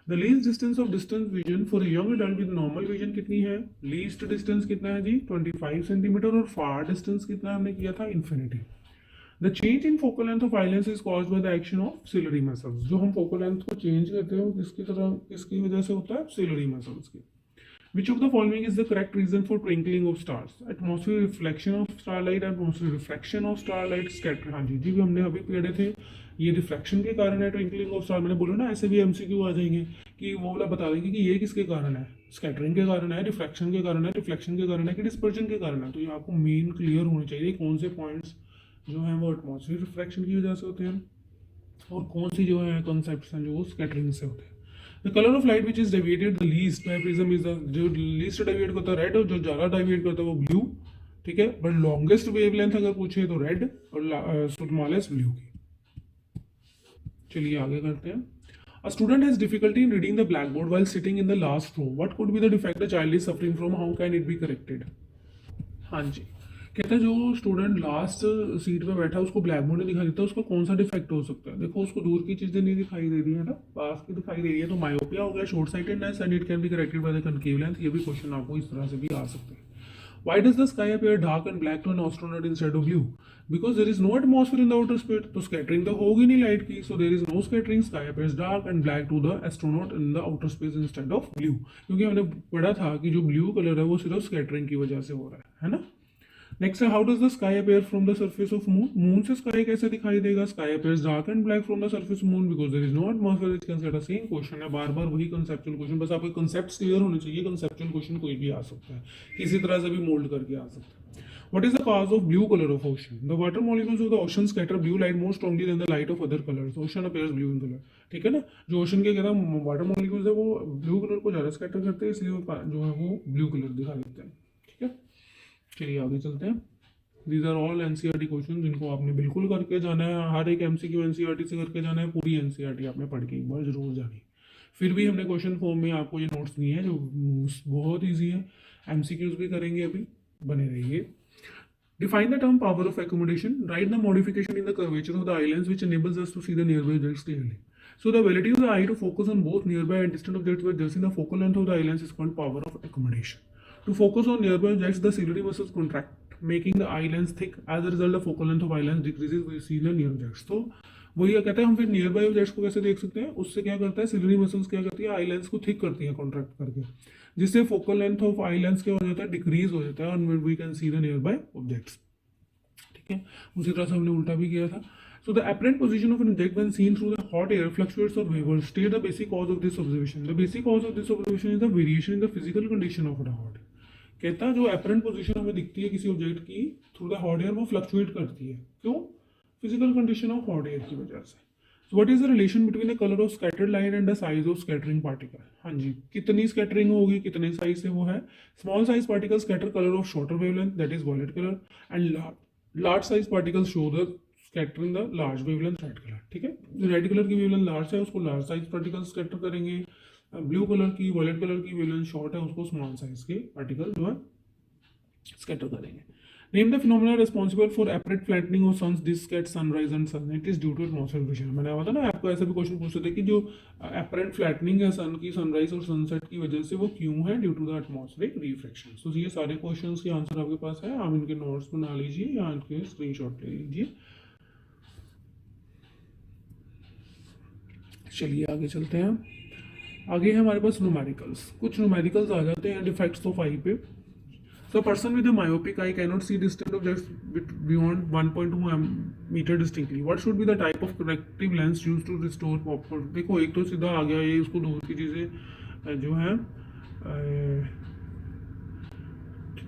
The least distance of distance vision for young adult with normal vision कितनी है? लीस्ट डिस्टेंस कितना है जी? 25 सेंटीमीटर। और फार डिस्टेंस कितना हमने किया था? Infinity. The change in focal length of eye lens is caused by the action of ciliary muscles. जो हम फोकल लेंथ को चेंज करते हैं वो किसकी तरह, किसकी वजह से होता है? सिलरी मसल्स की। Which of the following is the correct reason for twinkling of stars? Atmosphere reflection of starlight, atmosphere refraction of starlight, scatter। हाँ जी जी, भी हमने अभी पढ़े थे। ये रिफ्लेक्शन के कारण है ट्विंकलिंग ऑफ स्टार। मैंने बोला ना, ऐसे भी एमसीक्यू आ जाएंगे कि वो वाला बता देंगे कि ये किसके कारण है? स्कैटरिंग के कारण है, रिफ्लेक्शन के कारण है, रिफ्लेक्शन के कारण है कि डिस्पर्जन के कारण है। तो ये आपको मेन क्लियर होने चाहिए कौन से पॉइंट्स जो हैं वो एटमॉस्फेयर रिफ्लेक्शन की वजह से होते हैं और कौन सी जो है कॉन्सेप्ट्स हैं जो स्कैटरिंग से होते हैं। The colour of light which is deviated the least by prism is the, जो लीस्ट डेविएट करता है रेड और जो ज़्यादा डेविएट करता है वो ब्लू। ठीक है, बट लॉन्गेस्ट वेवलेंथ अगर पूछे तो रेड और स्मॉलेस्ट ब्लू की। चलिए आगे करते हैं। A student has difficulty in reading the blackboard while sitting in the last row. What could be the defect the child is suffering from? How can it be corrected? हाँ जी, कहता है जो student last seat पे बैठा है उसको black board नहीं दिखाई देता, उसका कौन सा डिफेक्ट हो सकता है? देखो उसको दूर की चीजें नहीं दिखाई दे रही है ना, पास की दिखाई दे रही है, तो मायोपिया हो गया, short sightedness, and it can be corrected by the concave lens. ये भी क्वेश्चन आपको इस तरह से भी आ सकते हैं। Why does the sky appear dark and black to an astronaut instead of blue? Because there is no atmosphere in the outer space, तो scattering तो होगी नहीं लाइट की, so there is no scattering. Sky appears dark and black to the astronaut in the outer space instead of blue, क्योंकि हमने पढ़ा था कि जो ब्लू कलर है वो सिर्फ स्कैटरिंग की वजह से हो रहा है ना। नेक्स्ट है, how does the sky appear from the surface of moon? Moon से स्काई कैसे दिखाई देगा? Sky appears dark and black from the surface of moon because there is no atmosphere which can set. Same question है, बार बार वही conceptual question, बस आपके concepts clear होने चाहिए। कंसेप्चुअल क्वेश्चन कोई भी आ सकता है, किसी तरह से भी मोल्ड करके आ सकता है। What is the cause of blue color of ocean? The water molecules of the ocean scatter blue light more strongly than the light of other colors. Ocean appears blue in color. ठीक है ना, जो ocean के कहता है water molecules है वो blue colour को ज़्यादा स्कैटर करते हैं, इसलिए जो है वो ब्लू कलर दिखा देते हैं। ठीक है, चलिए आगे चलते हैं। These are all NCERT question जिनको आपने बिल्कुल करके जाना है। हर एक एमसीक्यू एनसीईआरटी से करके जाना है, पूरी एनसीईआरटी आपने पढ़ के एक बार जरूर जानी है। फिर भी हमने क्वेश्चन फॉर्म में आपको ये नोट्स दिए हैं जो बहुत ईजी है, एमसीक्यूज भी करेंगे अभी, बने रहिए। Define the term power of accommodation. Write the modification in the curvature of the eye lens which enables us to see the nearby objects clearly. So the ability of the eye to focus on both nearby and distant objects by adjusting the focal length of the eye lens is called power of accommodation. To focus on nearby objects, the ciliary muscles contract, making the eye lens thick. As a result, the focal length of eye lens decreases. We see the near objects. तो वही कहता है, हम फिर near by objects को कैसे देख सकते हैं? उससे क्या करता है, सिलरी मसल्स क्या करती है, आई लेंस को थिक करती है कॉन्ट्रैक्ट करके, जिससे focal length of eye lens क्या हो जाता है, डिक्रीज हो जाता है, और we can see the nearby objects. ठीक है, उसी तरह से हमने उल्टा भी किया था। So the apparent position of an object when seen through the hot air fluctuates or wavers. State the basic cause of this observation. The basic cause of this observation is the variation in the physical condition of the hot. कहता है जो apparent position हमें दिखती है किसी object की through the hot air वो fluctuate करती है, क्यों? Physical condition of hot air की वजह से। So what is the relation between the color of scattered light and the size of scattering particle? हाँ जी, कितनी स्कैटरिंग होगी, कितने साइज से वो है। Small size particle scatter colour of shorter wavelength that is violet colour, and large size particles show the scattering the large wavelength red colour. ठीक है, जो रेड कलर की वेवलेंथ लार्ज है उसको लार्ज साइज पार्टिकल स्कैटर करेंगे, blue colour की violet colour की wavelength short है उसको स्मॉल साइज के पार्टिकल जो है स्कैटर करेंगे। Name the phenomena responsible for apparent flattening of sun's disc at sunrise and sun. It is due to atmosphere vision. मैंने बताया ना आपको, ऐसा भी क्वेश्चन पूछते थे कि जो एपरेंट फ्लैटनिंग है सन की सनराइज और सनसेट की वजह से वो क्यों है, due to the atmospheric refraction. तो ये सारे क्वेश्चंस के आंसर आपके पास है, आप इनके नोट्स बना लीजिए या इनके स्क्रीनशॉट ले लीजिए। चलिए आगे चलते हैं। आगे है हमारे पास न्यूमेरिकल्स। कुछ न्यूमेरिकल्स आ जाते हैं डिफेक्ट्स ऑफ आई पे। So a person with a myopic eye cannot see distant objects beyond 1.2 meter distinctly. What should be the type of corrective lens used to restore proper? देखो एक तो सीधा आ गया ये, उसको दूर की चीज़ें जो है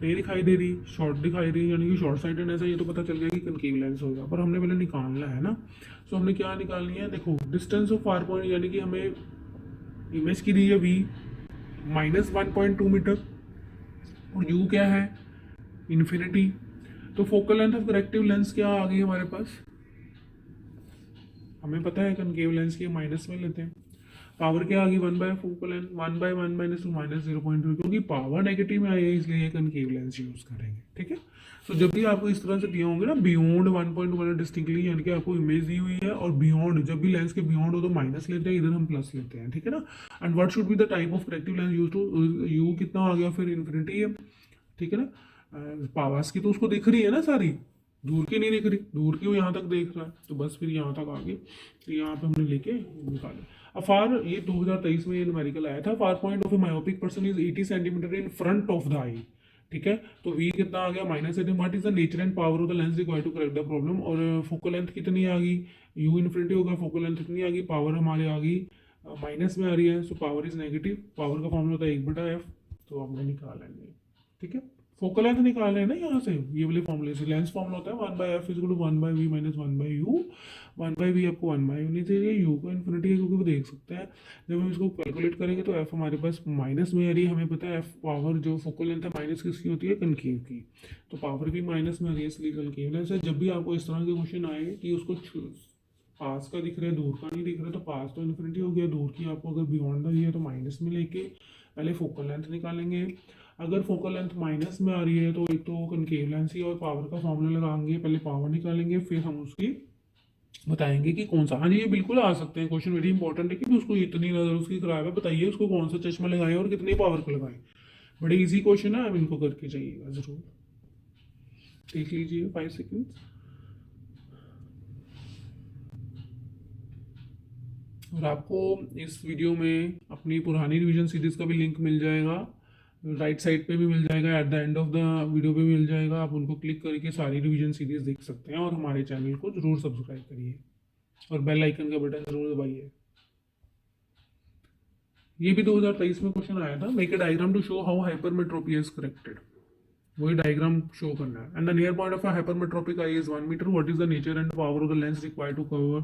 नहीं दिखाई दे रही, शॉर्ट दिखाई रही, यानी कि शॉर्ट साइटेड ऐसा, ये तो पता चल गया कि कनकेव लेंस होगा, पर हमने पहले निकालना है ना। सो हमने क्या निकालनी है, देखो डिस्टेंस ऑफ फार पॉइंट, यानी कि हमें इमेज की दी है v -1.2 मीटर और u क्या है, इन्फिनिटी। तो focal length of corrective lens क्या आ गई हमारे पास, हमें पता है कनकेव लेंस की माइनस में लेते हैं। पावर क्या आ गई 1 बाय फोकल लेंथ, 1/1 - 2 -0.2, क्योंकि पावर नेगेटिव में आई है इसलिए ये कनकेव लेंस यूज करेंगे। ठीक है, तो जब भी आपको इस तरह से दिए होंगे ना बियॉन्ड 1.1 डिस्टिंक्टली, यानी कि आपको इमेज दी हुई है और बियॉन्ड, जब भी लेंस के बियॉन्ड हो तो माइनस लेते हैं, इधर हम प्लस लेते हैं। ठीक है ना। And what should be the type of corrective lens use to, you कितना आ गया फिर इन्फिनिटी है। ठीक है ना। पावास की तो उसको दिख रही है ना सारी, दूर की नहीं दिख रही, दूर की वो यहाँ तक देख रहा है, तो बस फिर यहाँ तक आ गई, तो यहाँ पे हमने लेके निकाले। अब फार, ये 2023 में ये न्यूमेरिकल आया था, far point of a myopic person is 80 centimetre in front of the eye. ठीक है, तो वी कितना आ गया -18। What is the nature and power of the lens required to correct the problem, और फोकल लेंथ कितनी आ गई, यू इन्फिनिटी होगा, फोकल लेंथ कितनी आ गई, पावर हमारे आ गई माइनस में आ रही है, so power is negative, power का फॉर्मूला होता है 1/f, तो हमने निकालेंगे। ठीक है, फोकल लेंथ निकाल रहे हैं ना यहाँ से, ये वाले फॉर्मूले से लेंस फॉर्मूला होता है 1/f = 1/v - 1/u। 1/v आपको 1/u नहीं चाहिए, यू को इन्फिनिटी है, क्योंकि वो देख सकते हैं जब हम इसको कैलकुलेट करेंगे तो एफ हमारे पास माइनस में आ रही है, हमें पता है एफ पावर जो फोकल लेंथ है माइनस किसकी होती है, कनकेव की, तो पावर भी माइनस में आ रही है, इसलिए कनकेव लेंस है। जब भी आपको इस तरह के क्वेश्चन आए कि उसको पास का दिख रहा है, दूर का नहीं दिख रहा, तो पास तो इन्फिनिटी हो गया, दूर की आपको अगर बियॉन्ड दी है तो माइनस में लेके पहले फोकल लेंथ निकालेंगे। अगर फोकल लेंथ माइनस में आ रही है तो एक तो कनकेव लेंस ही, और पावर का फॉर्मूला लगाएंगे, पहले पावर निकालेंगे, फिर हम उसकी बताएंगे कि कौन सा। हाँ जी, ये बिल्कुल आ सकते हैं क्वेश्चन, वेरी इंपॉर्टेंट है कि उसको इतनी नजर उसकी खराब है, बताइए उसको कौन सा चश्मा लगाएं और कितनी पावर का लगाएं। बड़े इजी क्वेश्चन है, आप इनको करके जाइएगा जरूर, देख लीजिए 5 सेकेंड। और आपको इस वीडियो में अपनी पुरानी रिवीजन सीरीज का भी लिंक मिल जाएगा, राइट साइड पे भी मिल जाएगा, at the end of the video पे मिल जाएगा, आप उनको क्लिक करके सारी रिवीजन सीरीज देख सकते हैं। और हमारे चैनल को जरूर सब्सक्राइब करिए और बेल आइकन का बटन जरूर दबाइए। ये भी 2023 में क्वेश्चन आया था, make a diagram to show how hypermetropia is corrected, वही डायग्राम शो करना है। And the near point of a hypermetropic eye is 1 metre, what is the nature and power of the lens required to cover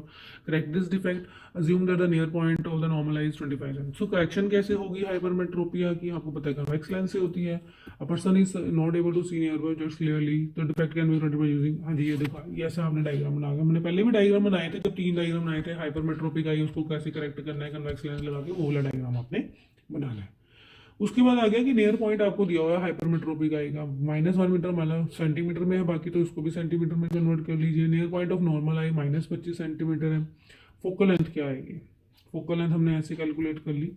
correct this defect, assume that the near point of the normal eye is 25 cent. So correction कैसे होगी hypermetropia की, आपको पता है convex lens से होती है। A person is not able to see near by objects clearly, the defect can be corrected by using, हाँ जी ये देखो, ये ऐसे आपने डायग्राम बना के, मैंने पहले भी डायग्राम बनाए थे, जब 3 डायग्राम बनाए थे हाइपरमेट्रोपिक आई, उसको कैसे करेक्ट करना है कन्वेक्स लेंस लगा के, वो वाला डायग्राम आपने बनाना है। उसके बाद आ गया कि नियर पॉइंट आपको दिया हुआ है हाइपरमेट्रोपिक आई का -1 मीटर, मतलब सेंटीमीटर में है, बाकी तो इसको भी सेंटीमीटर में कन्वर्ट कर लीजिए। Near point of normal I -25 centimetre है। फोकल लेंथ क्या आएगी, फोकल लेंथ हमने ऐसे कैलकुलेट कर ली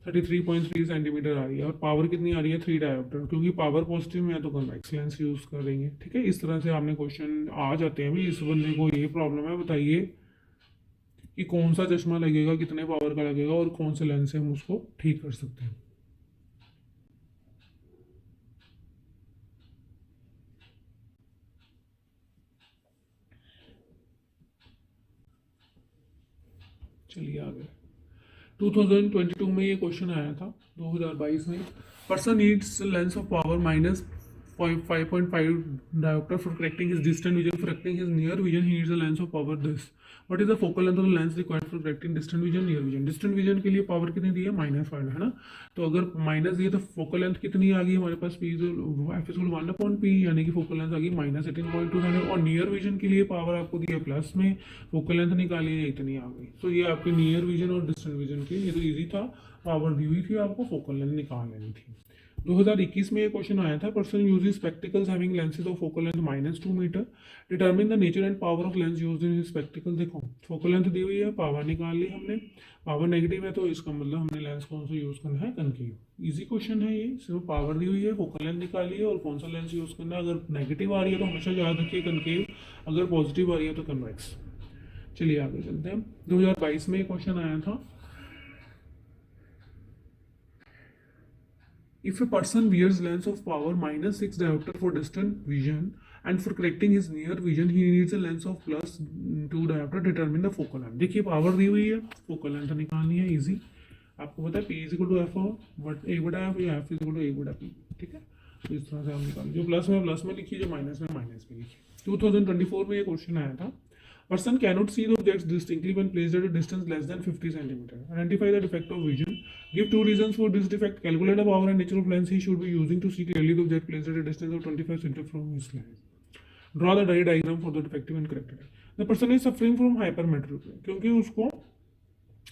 33.3 सेंटीमीटर आ रही है, और पावर कितनी आ रही है 3 डायोप्टर, क्योंकि पावर पॉजिटिव में है तो कन्वेक्स लेंस यूज करेंगे। ठीक है, इस तरह से आपने क्वेश्चन आ जाते हैं। भी इस बंदे को ये प्रॉब्लम है, बताइए कि कौन सा चश्मा लगेगा, कितने पावर का लगेगा, और कौन से लेंस से हम उसको ठीक कर सकते हैं। चलिए आगे, 2022 में ये क्वेश्चन आया था, 2022 में person needs lens of power -5.5 dioptre for correcting his distant vision, for correcting his near vision he needs a lens of power this, what is the focal length of the lens required for correcting distant vision near vision. Distant vision के लिए power कितनी दी है -5 है ना, तो अगर minus दिए तो फोकल लेंथ कितनी आ गई हमारे पास, पी एफ इज 1/p, यानी कि फोकल लेंथ आ गई -18.2, और नियर विजन के लिए पावर आपको दी है प्लस में, फोकल लेंथ निकाली है इतनी आ गई। तो ये आपके नियर विजन और डिस्टेंट विजन के, ये तो ईजी था, पावर दी हुई थी, आपको फोकल लेंथ निकाल लेनी थी। 2021 में ये क्वेश्चन आया था, person uses spectacles having lenses of focal length -2 metre, determine the nature and power of lens used in spectacle. देखो फोकल लेंथ दी हुई है, पावर निकाल ली हमने, पावर नेगेटिव है तो इसका मतलब हमने लेंस कौन सा यूज करना है, कनकेव। इजी क्वेश्चन है ये, सिर्फ पावर दी हुई है, फोकल लेंथ निकाली है, और कौन सा लेंस यूज करना है। अगर नेगेटिव आ रही है तो हमेशा याद रखिए कनकेव, अगर पॉजिटिव आ रही है तो कन्वेक्स। चलिए आगे चलते हैं, 2022 में ये क्वेश्चन आया था, if a person wears lens of power -6 diopter for distant vision and for correcting his near vision he needs a lens of +2 diopter, determine the focal length। देखिए पावर दी हुई है, फोकल लेंथ निकालनी है, easy, आपको पता है P = F A/F या F = A/P। ठीक है, तो इस तरह से हम निकालें, जो प्लस में लिखिए, जो माइनस में लिखिए। 2024 में ये क्वेश्चन आया था, person cannot see the objects distinctly when placed at a distance less than 50 centimeter, identify the defect of vision, give 2 reasons for this defect, calculate the power and nature of lens he should be using to see clearly the object placed at a distance of 25 centimeter from his lens, draw the diagram for the defective and corrected। The person is suffering from hypermetropia, क्योंकि उसको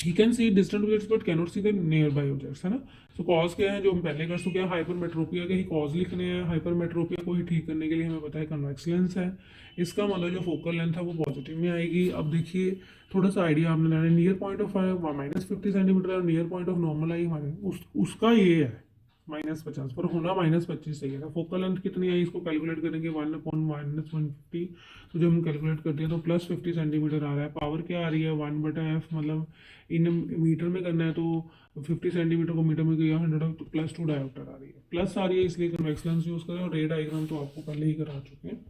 he can see distant objects but cannot C the nearby objects, है ना। Show cause क्या है जो हम पहले कर चुके हैं, हाइपरमेट्रोपिया के ही कॉज लिखने हैं। हाइपरमेट्रोपिया को ही ठीक करने के लिए हमें पता है कन्वेक्स लेंस है, इसका मतलब जो फोकल लेंथ है वो पॉजिटिव में आएगी। अब देखिए थोड़ा सा आइडिया आपने लेना है, नियर पॉइंट ऑफ -50 सेंटीमीटर और नियर पॉइंट ऑफ नॉर्मल आई हमारे उसका ये है -50, पर होना -25 चाहिए था। फोकल लेंथ कितनी आई इसको कैलकुलेट करेंगे 1/-150, तो जब हम कैलकुलेट करते हैं तो +50 सेंटीमीटर आ रहा है। पावर क्या आ रही है 1/f, मतलब इन मीटर में करना है तो 50 सेंटीमीटर को मीटर में किया 100, तो +2 डायोप्टर आ रही है, प्लस आ रही है, इसलिए कन्वेक्स लेंस यूज करें। और रे डायग्राम तो आपको पहले ही करा चुके हैं।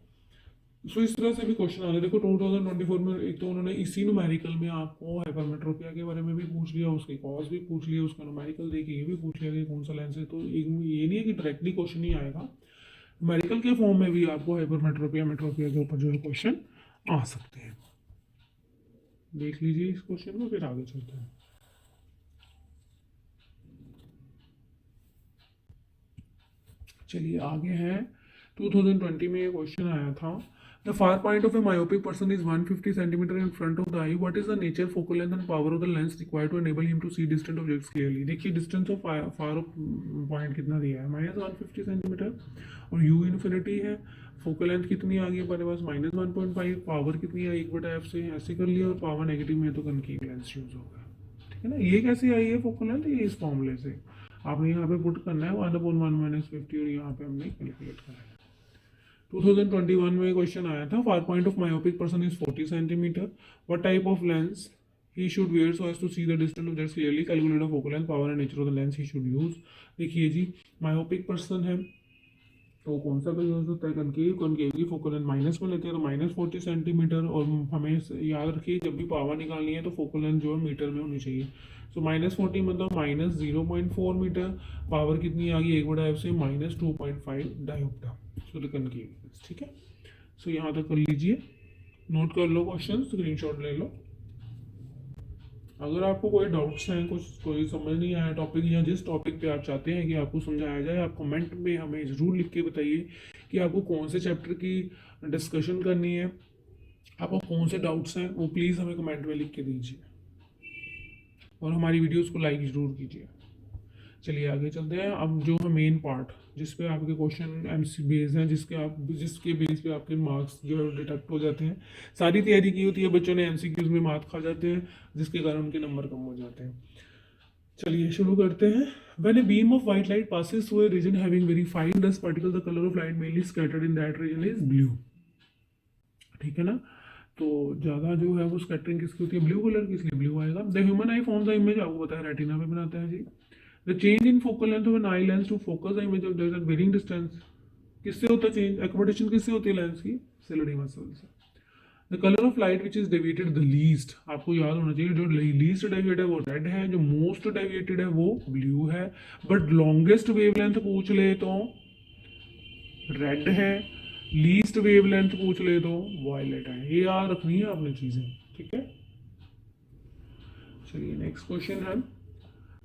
सो इस तरह से भी क्वेश्चन आ रहे, देखो 2024 में एक तो उन्होंने इसी न्यूमेरिकल में आपको हाइपरमेट्रोपिया के बारे में भी पूछ लिया, उसके कॉज भी पूछ लिया, उसका न्यूमेरिकल देखिए ये भी पूछ लिया कि कौन सा लेंस है। तो ये नहीं है कि डायरेक्टली क्वेश्चन ही आएगा, न्यूमेरिकल के फॉर्म में भी आपको हाइपरमेट्रोपिया मेट्रोपिया के ऊपर जो है क्वेश्चन आ सकते हैं। देख लीजिए इस क्वेश्चन को, फिर आगे चलते हैं। चलिए आगे है, 2020 में ये क्वेश्चन आया था। The far point of a myopic person is 150 centimeter in front of the eye. What is the nature, focal length and power of the lens required to enable him to see distant objects clearly? देखिए distance of far point कितना दिया है -150 centimetre, और u infinity है। Focal length कितनी आ गई हमारे पास -1.5, पावर कितनी है 1/f से, ऐसे कर लिया। और पावर नेगेटिव में तो कनकेव लेंस यूज होगा, ठीक है ना। ये कैसे आई है फोकल लेंथ, ये इस फॉर्मूले से आपने यहाँ पे पुट करना है 1/1 -50, और यहाँ पे हमने कैलकुलेट करना है। 2021 में क्वेश्चन आया था, far point of myopic person is 40 centimetre, what type of lens he should wear so as to see the distance objects clearly, calculate the focal length, power and nature of the lens he should use. देखिए जी myopic person है तो कौन सा use होता है, concave की focal length minus में लेते हैं तो -40 सेंटीमीटर। और हमें याद रखिए जब भी पावर निकालनी है तो फोकल लेंथ जो है मीटर में होनी चाहिए। सो -40 मतलब -0.4 मीटर, पावर कितनी आ गई 1/f से -2.5 डायोप्टर, सो द कनकेव, ठीक है। सो यहाँ तक कर लीजिए, नोट कर लो क्वेश्चन, स्क्रीनशॉट ले लो। अगर आपको कोई डाउट्स हैं, कुछ कोई समझ नहीं आया टॉपिक, या जिस टॉपिक पे आप चाहते हैं कि आपको समझाया जाए, आप कमेंट में हमें ज़रूर लिख के बताइए कि आपको कौन से चैप्टर की डिस्कशन करनी है, आपको कौन से डाउट्स हैं, वो प्लीज़ हमें कमेंट में लिख के दीजिए, और हमारी वीडियोज़ को लाइक ज़रूर कीजिए। चलिए आगे चलते हैं। अब जो है मेन पार्ट जिस पे आपके क्वेश्चन एमसी बेस हैं, जिसके बेस पे आपके मार्क्स जो है डिटेक्ट हो जाते हैं। सारी तैयारी की होती है बच्चों ने, एमसीक्यूज में मार्क्स खा जाते हैं, जिसके कारण उनके नंबर कम हो जाते हैं। चलिए शुरू करते हैं। When a beam of white light passes through a region having very fine dust particles, the color of light mainly scattered in that region is blue, ठीक है ना। तो ज़्यादा जो है वो स्कैटरिंग किसकी होती है, ब्लू कलर की, इसलिए ब्लू आएगा। The human eye forms the image, आपको पता है रेटिना पे बनाता है जी। The change in focal length of an eye lens to focus the image of that at varying distance, किससे होता है चेंज, एक्कोमोडेशन किससे होती है लेंस की, सिलिडी मसल से। The colour of light which is deviated the least, आपको याद होना चाहिए जो लीस्ट डेविएटेड है वो रेड है, जो मोस्ट डेविएटेड है वो ब्लू है। बट लॉन्गेस्ट वेवलेंथ पूछ ले तो रेड है, लीस्ट वेवलेंथ पूछ ले तो वायलेट है। ये याद रखनी है आपने चीजें, ठीक है। चलिए नेक्स्ट क्वेश्चन है,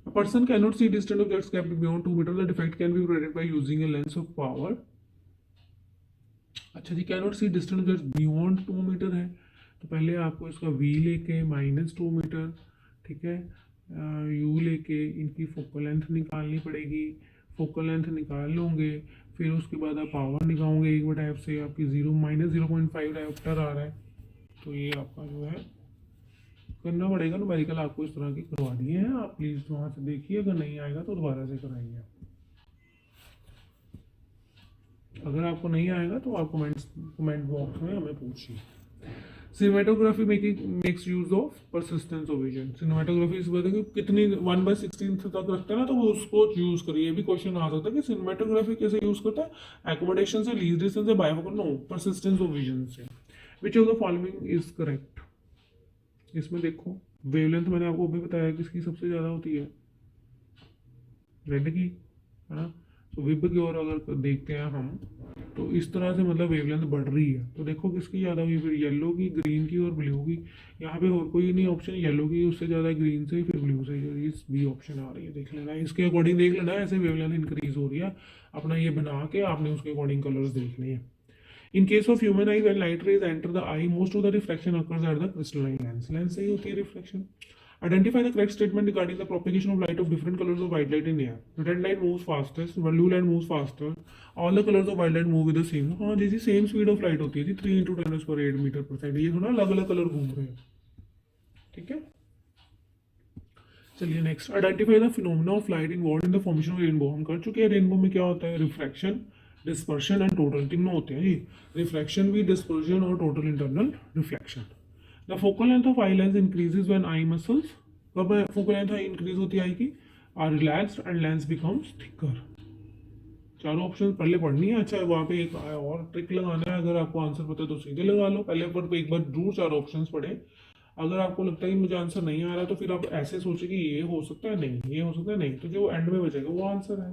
a person cannot see distant objects kept beyond 2 meter, the defect can be corrected by using a lens of power। अच्छा जी, cannot see distant objects beyond 2 metre है, तो पहले आपको इसका v लेके -2 मीटर, ठीक है, u लेके इनकी फोकल लेंथ निकालनी पड़ेगी। फोकल लेंथ निकाल लोगे, फिर उसके बाद आप पावर निकालोगे 1/f से, आपकी -0.5 डायोप्टर आ रहा है, तो ये आपका जो है करना पड़ेगा। न्यूमेरिकल आपको इस तरह की करवा दिए हैं, आप प्लीज वहां से देखिए, अगर नहीं आएगा तो दोबारा से कराइए। अगर आपको नहीं आएगा तो आप कमेंट बॉक्स में हमें पूछिए। Cinematography makes use of persistence of vision. Cinematography इस बात है कि कितनी 1/16 तक रखता है ना, तो वो उसको यूज करिए। भी क्वेश्चन आ सकता है कि सिनेमेटोग्राफी कैसे यूज करता है, एकोमोडेशन से, लीज डिस्टेंस से, bifocal, no, persistence of vision से। Which of the following is correct. इसमें देखो वेवलेंथ मैंने आपको अभी बताया किसकी सबसे ज़्यादा होती है, रेड की, है ना। तो विब की ओर अगर देखते हैं हम, तो इस तरह से मतलब वेवलेंथ बढ़ रही है, तो देखो किसकी ज़्यादा हुई, फिर येलो की, ग्रीन की और ब्लू की। यहाँ पे और कोई नहीं ऑप्शन, येलो की उससे ज़्यादा, ग्रीन से, फिर ब्लू से, इस बी ऑप्शन आ रही है, देख लेना इसके अकॉर्डिंग, देख लेना ऐसे वेवलेंथ इंक्रीज हो रही है, अपना ये बना के आपने उसके अकॉर्डिंग कलर्स देखने हैं। In case of human eye, when light rays enter the eye, most of the reflection occurs at the crystalline lens. Lens से ही होती है reflection. Identify the correct statement regarding the propagation of light of different colors of white light in air. Red light moves fastest, blue light moves faster. All the colors of white light move with the same. हाँ जी same speed of light होती है जी 3 × 10⁸ metre पर second. ये थोड़ा अलग अलग colour घूम रहे हैं, ठीक है। चलिए next, identify the phenomena of light involve in the formation of rainbow. हम कर चुके हैं। रेनबो में क्या होता है, रिफ्रैक्शन, डिस्पर्शन एंड टोटल, तीनों होते हैं जी। रिफ्रैक्शन भी, डिस्पर्शन और total internal reflection. The focal length of eye lens increases when eye muscles, कब फोकल लेंथ इंक्रीज होती है आई की, are relaxed and lens becomes thicker. चारों ऑप्शन पहले पढ़नी है। अच्छा वहाँ पे एक और ट्रिक लगाना है, अगर आपको आंसर पता है तो सीधे लगा लो, पहले पर एक बार जरूर चार ऑप्शंस पढ़े। अगर आपको लगता है कि मुझे आंसर नहीं आ रहा तो फिर आप ऐसे सोचे कि ये हो सकता है नहीं, ये हो सकता है नहीं, तो जो एंड में बचेगा वो आंसर है,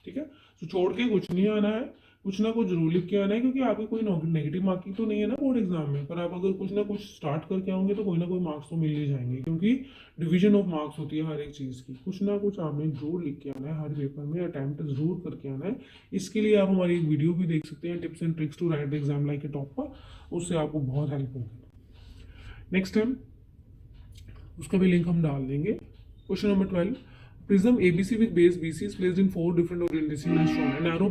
ठीक है। तो छोड़ के कुछ नहीं आना है, कुछ ना कुछ जरूर लिख के आना है, क्योंकि आपकी कोई नेगेटिव मार्किंग तो नहीं है ना बोर्ड एग्जाम में। पर आप अगर कुछ ना कुछ स्टार्ट करके आओगे तो कोई ना कोई मार्क्स तो मिल ही जाएंगे, क्योंकि डिवीजन ऑफ मार्क्स होती है हर एक चीज़ की। कुछ ना कुछ आपने जरूर लिख के आना है हर पेपर में, अटैम्प्ट जरूर करके आना है। इसके लिए आप हमारी एक वीडियो भी देख सकते हैं, tips and tricks to write exam like a topper, उससे आपको बहुत हेल्प होगी। नेक्स्ट टाइम उसका भी लिंक हम डाल देंगे। Question number 12, prism ABC with base BC is placed in 4 different orientations as shown. A narrow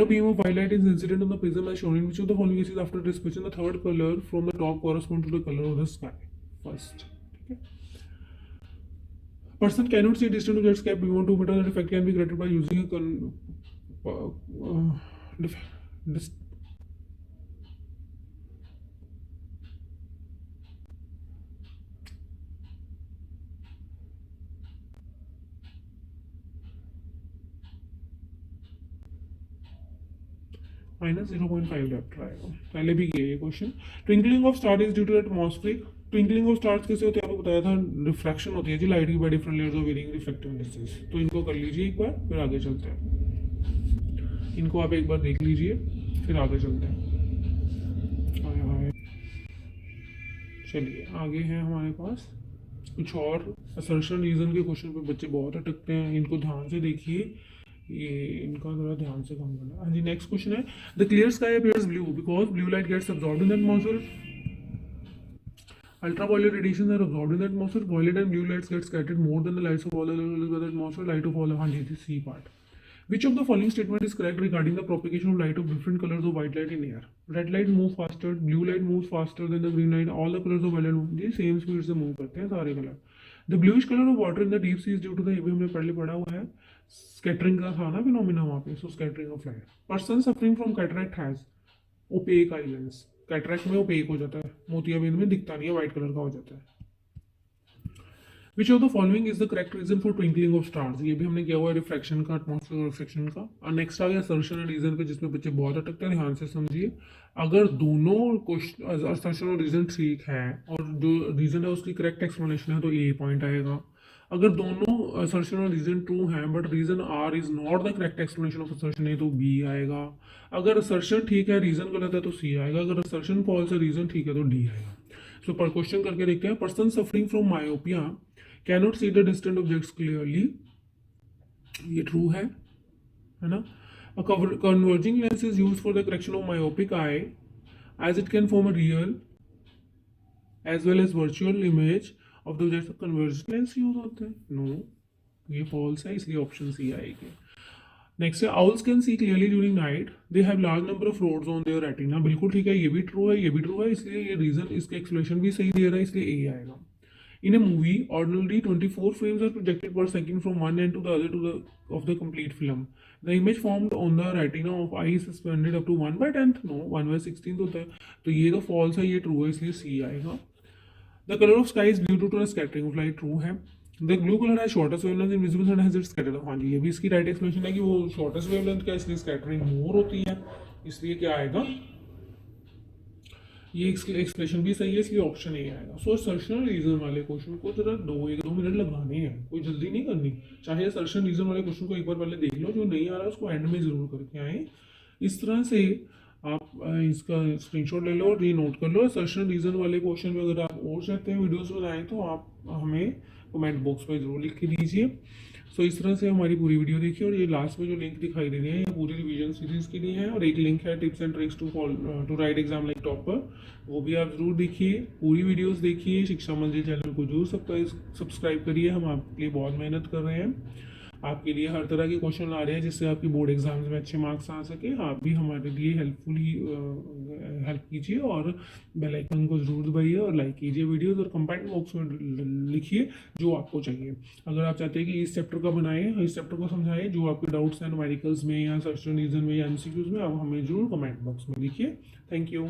beam of white light is incident on the prism as shown. In which of the following cases after dispersion the third color from the top corresponds to the color of the sky? First, okay. Person cannot see distant objects kept beyond 2 meters. That effect can be created by using a -0.5 left आएगा, पहले भी किया ये question. Twinkling of star is due to atmospheric. Twinkling of stars कैसे होते हैं आपको बताया था, रिफ्रैक्शन होती है जी लाइट की by different layers of varying reflective indices. तो इनको कर लीजिए एक बार, फिर आगे चलते हैं। इनको आप एक बार देख लीजिए, फिर आगे चलते हैं। चलिए आगे है हमारे पास कुछ और असर्शन रीजन के क्वेश्चन पे बच्चे बहुत अटकते हैं, इनको ध्यान से देखिए, ये इनका थोड़ा ध्यान से काम करना। हाँ जी नेक्स्ट क्वेश्चन है, the clear sky appears blue because blue light gets absorbed in the atmosphere, ultraviolet radiations are absorbed in the atmosphere, violet and blue lights get scattered more than the lights of all other colors by the atmosphere, light of all, हाँ जी this C part. Which of the following statement is correct regarding the propagation of light of different colors of white light in air? Red light moves faster, blue light moves faster than the green light, all the colors of white light move, जी same speed से move करते हैं सारे colour. The bluish colour of water in the deep sea is due to the, ये भी हमने पहले पढ़ा हुआ है, स्कैटरिंग का था ना फिनोमेना वहाँ पे, so scattering of light. Person suffering from cataract has opaque eye lens, cataract में ओपेक हो जाता है, मोतियाबिंद में दिखता नहीं है, व्हाइट कलर का हो जाता है। Which of the following is the correct reason for twinkling of stars, ये भी हमने किया हुआ है रिफ्रैक्शन का, एटमॉस्फेयर रिफ्रैक्शन का। और नेक्स्ट आ गया असर्शन एंड रीजन पे, जिसमें बच्चे बहुत अटकते हैं, ध्यान से समझिए। अगर दोनों क्वेश्चन असर्शन और रीजन ठीक है और जो रीजन है उसकी करेक्ट एक्सप्लेनेशन है तो ए पॉइंट आएगा। अगर दोनों असर्शन और रीजन ट्रू हैं but reason R is not the correct explanation of assertion है तो बी आएगा। अगर असर्शन ठीक है रीजन गलत है तो सी आएगा, अगर असर्शन फॉल्स है रीजन ठीक है तो डी आएगा। सो पर क्वेश्चन करके देखते हैं। Person suffering from myopia cannot see the distant objects clearly, ये ट्रू है ना। A converging lens is used for the correction of myopic eye as it can form a real as well as virtual image of the objects। converging lens use होते हैं, no ये false है, इसलिए option C आएगी। Next है, owls can see clearly during night, they have large number of rods on their retina, बिल्कुल ठीक है, ये भी ट्रू है, ये भी ट्रू है, इसलिए ये रीजन इसके एक्सप्लेनेशन भी सही दे रहा है, इसलिए ए आएगा। In a movie, ordinarily 24 frames are projected per second from one end to the other of the complete film. The image formed on the retina of eye is suspended up to 1/10th, no 1/16th होता है, तो ये तो false है, ये true है, इसलिए C आएगा। The color of sky is blue due to the scattering of light, true है। The blue color has shortest wavelength, invisible sun has its scattered, हाँ जी ये भी इसकी right explanation है कि वो shortest wavelength का इसलिए scattering more होती है, इसलिए क्या आएगा, ये एक्सप्रेशन भी सही है, इसलिए ऑप्शन ए आएगा। सो असर्शन रीजन वाले क्वेश्चन को जरा 1-2 मिनट लगाने हैं, कोई जल्दी नहीं करनी। चाहे असर्शन रीजन वाले क्वेश्चन को एक बार पहले देख लो, जो नहीं आ रहा है उसको एंड में जरूर करके आए। इस तरह से आप इसका स्क्रीनशॉट ले लो और ये नोट कर लो। सर्च रीज़न वाले क्वेश्चन में अगर आप और चाहते हैं वीडियोस बनाएं तो आप हमें कमेंट बॉक्स में ज़रूर लिख के दीजिए। सो इस तरह से हमारी पूरी वीडियो देखिए, और ये लास्ट में जो लिंक दिखाई दे रही है ये पूरी रिवीजन सीरीज के लिए है, और एक लिंक है tips and tricks to write exam like topper, वो भी आप जरूर देखिए। पूरी वीडियोस देखिए, शिक्षा मंजिल चैनल को जरूर सब्सक्राइब करिए, हम आपके लिए बहुत मेहनत कर रहे हैं। आपके लिए हर तरह के क्वेश्चन ला रहे हैं जिससे आपकी बोर्ड एग्जाम्स में अच्छे मार्क्स आ सके। आप भी हमारे लिए हेल्प कीजिए, और बेल आइकन को जरूर दबाइए और लाइक कीजिए वीडियोस, और कमेंट बॉक्स में लिखिए जो आपको चाहिए। अगर आप चाहते हैं कि इस चैप्टर का बनाएं, इस चैप्टर को समझाएं, जो आपके डाउट्स हैं न्यूमेरिकल्स में या सर्च रीजन में या एमसीक्यूज में, आप हमें जरूर कमेंट बॉक्स में लिखिए। Thank you.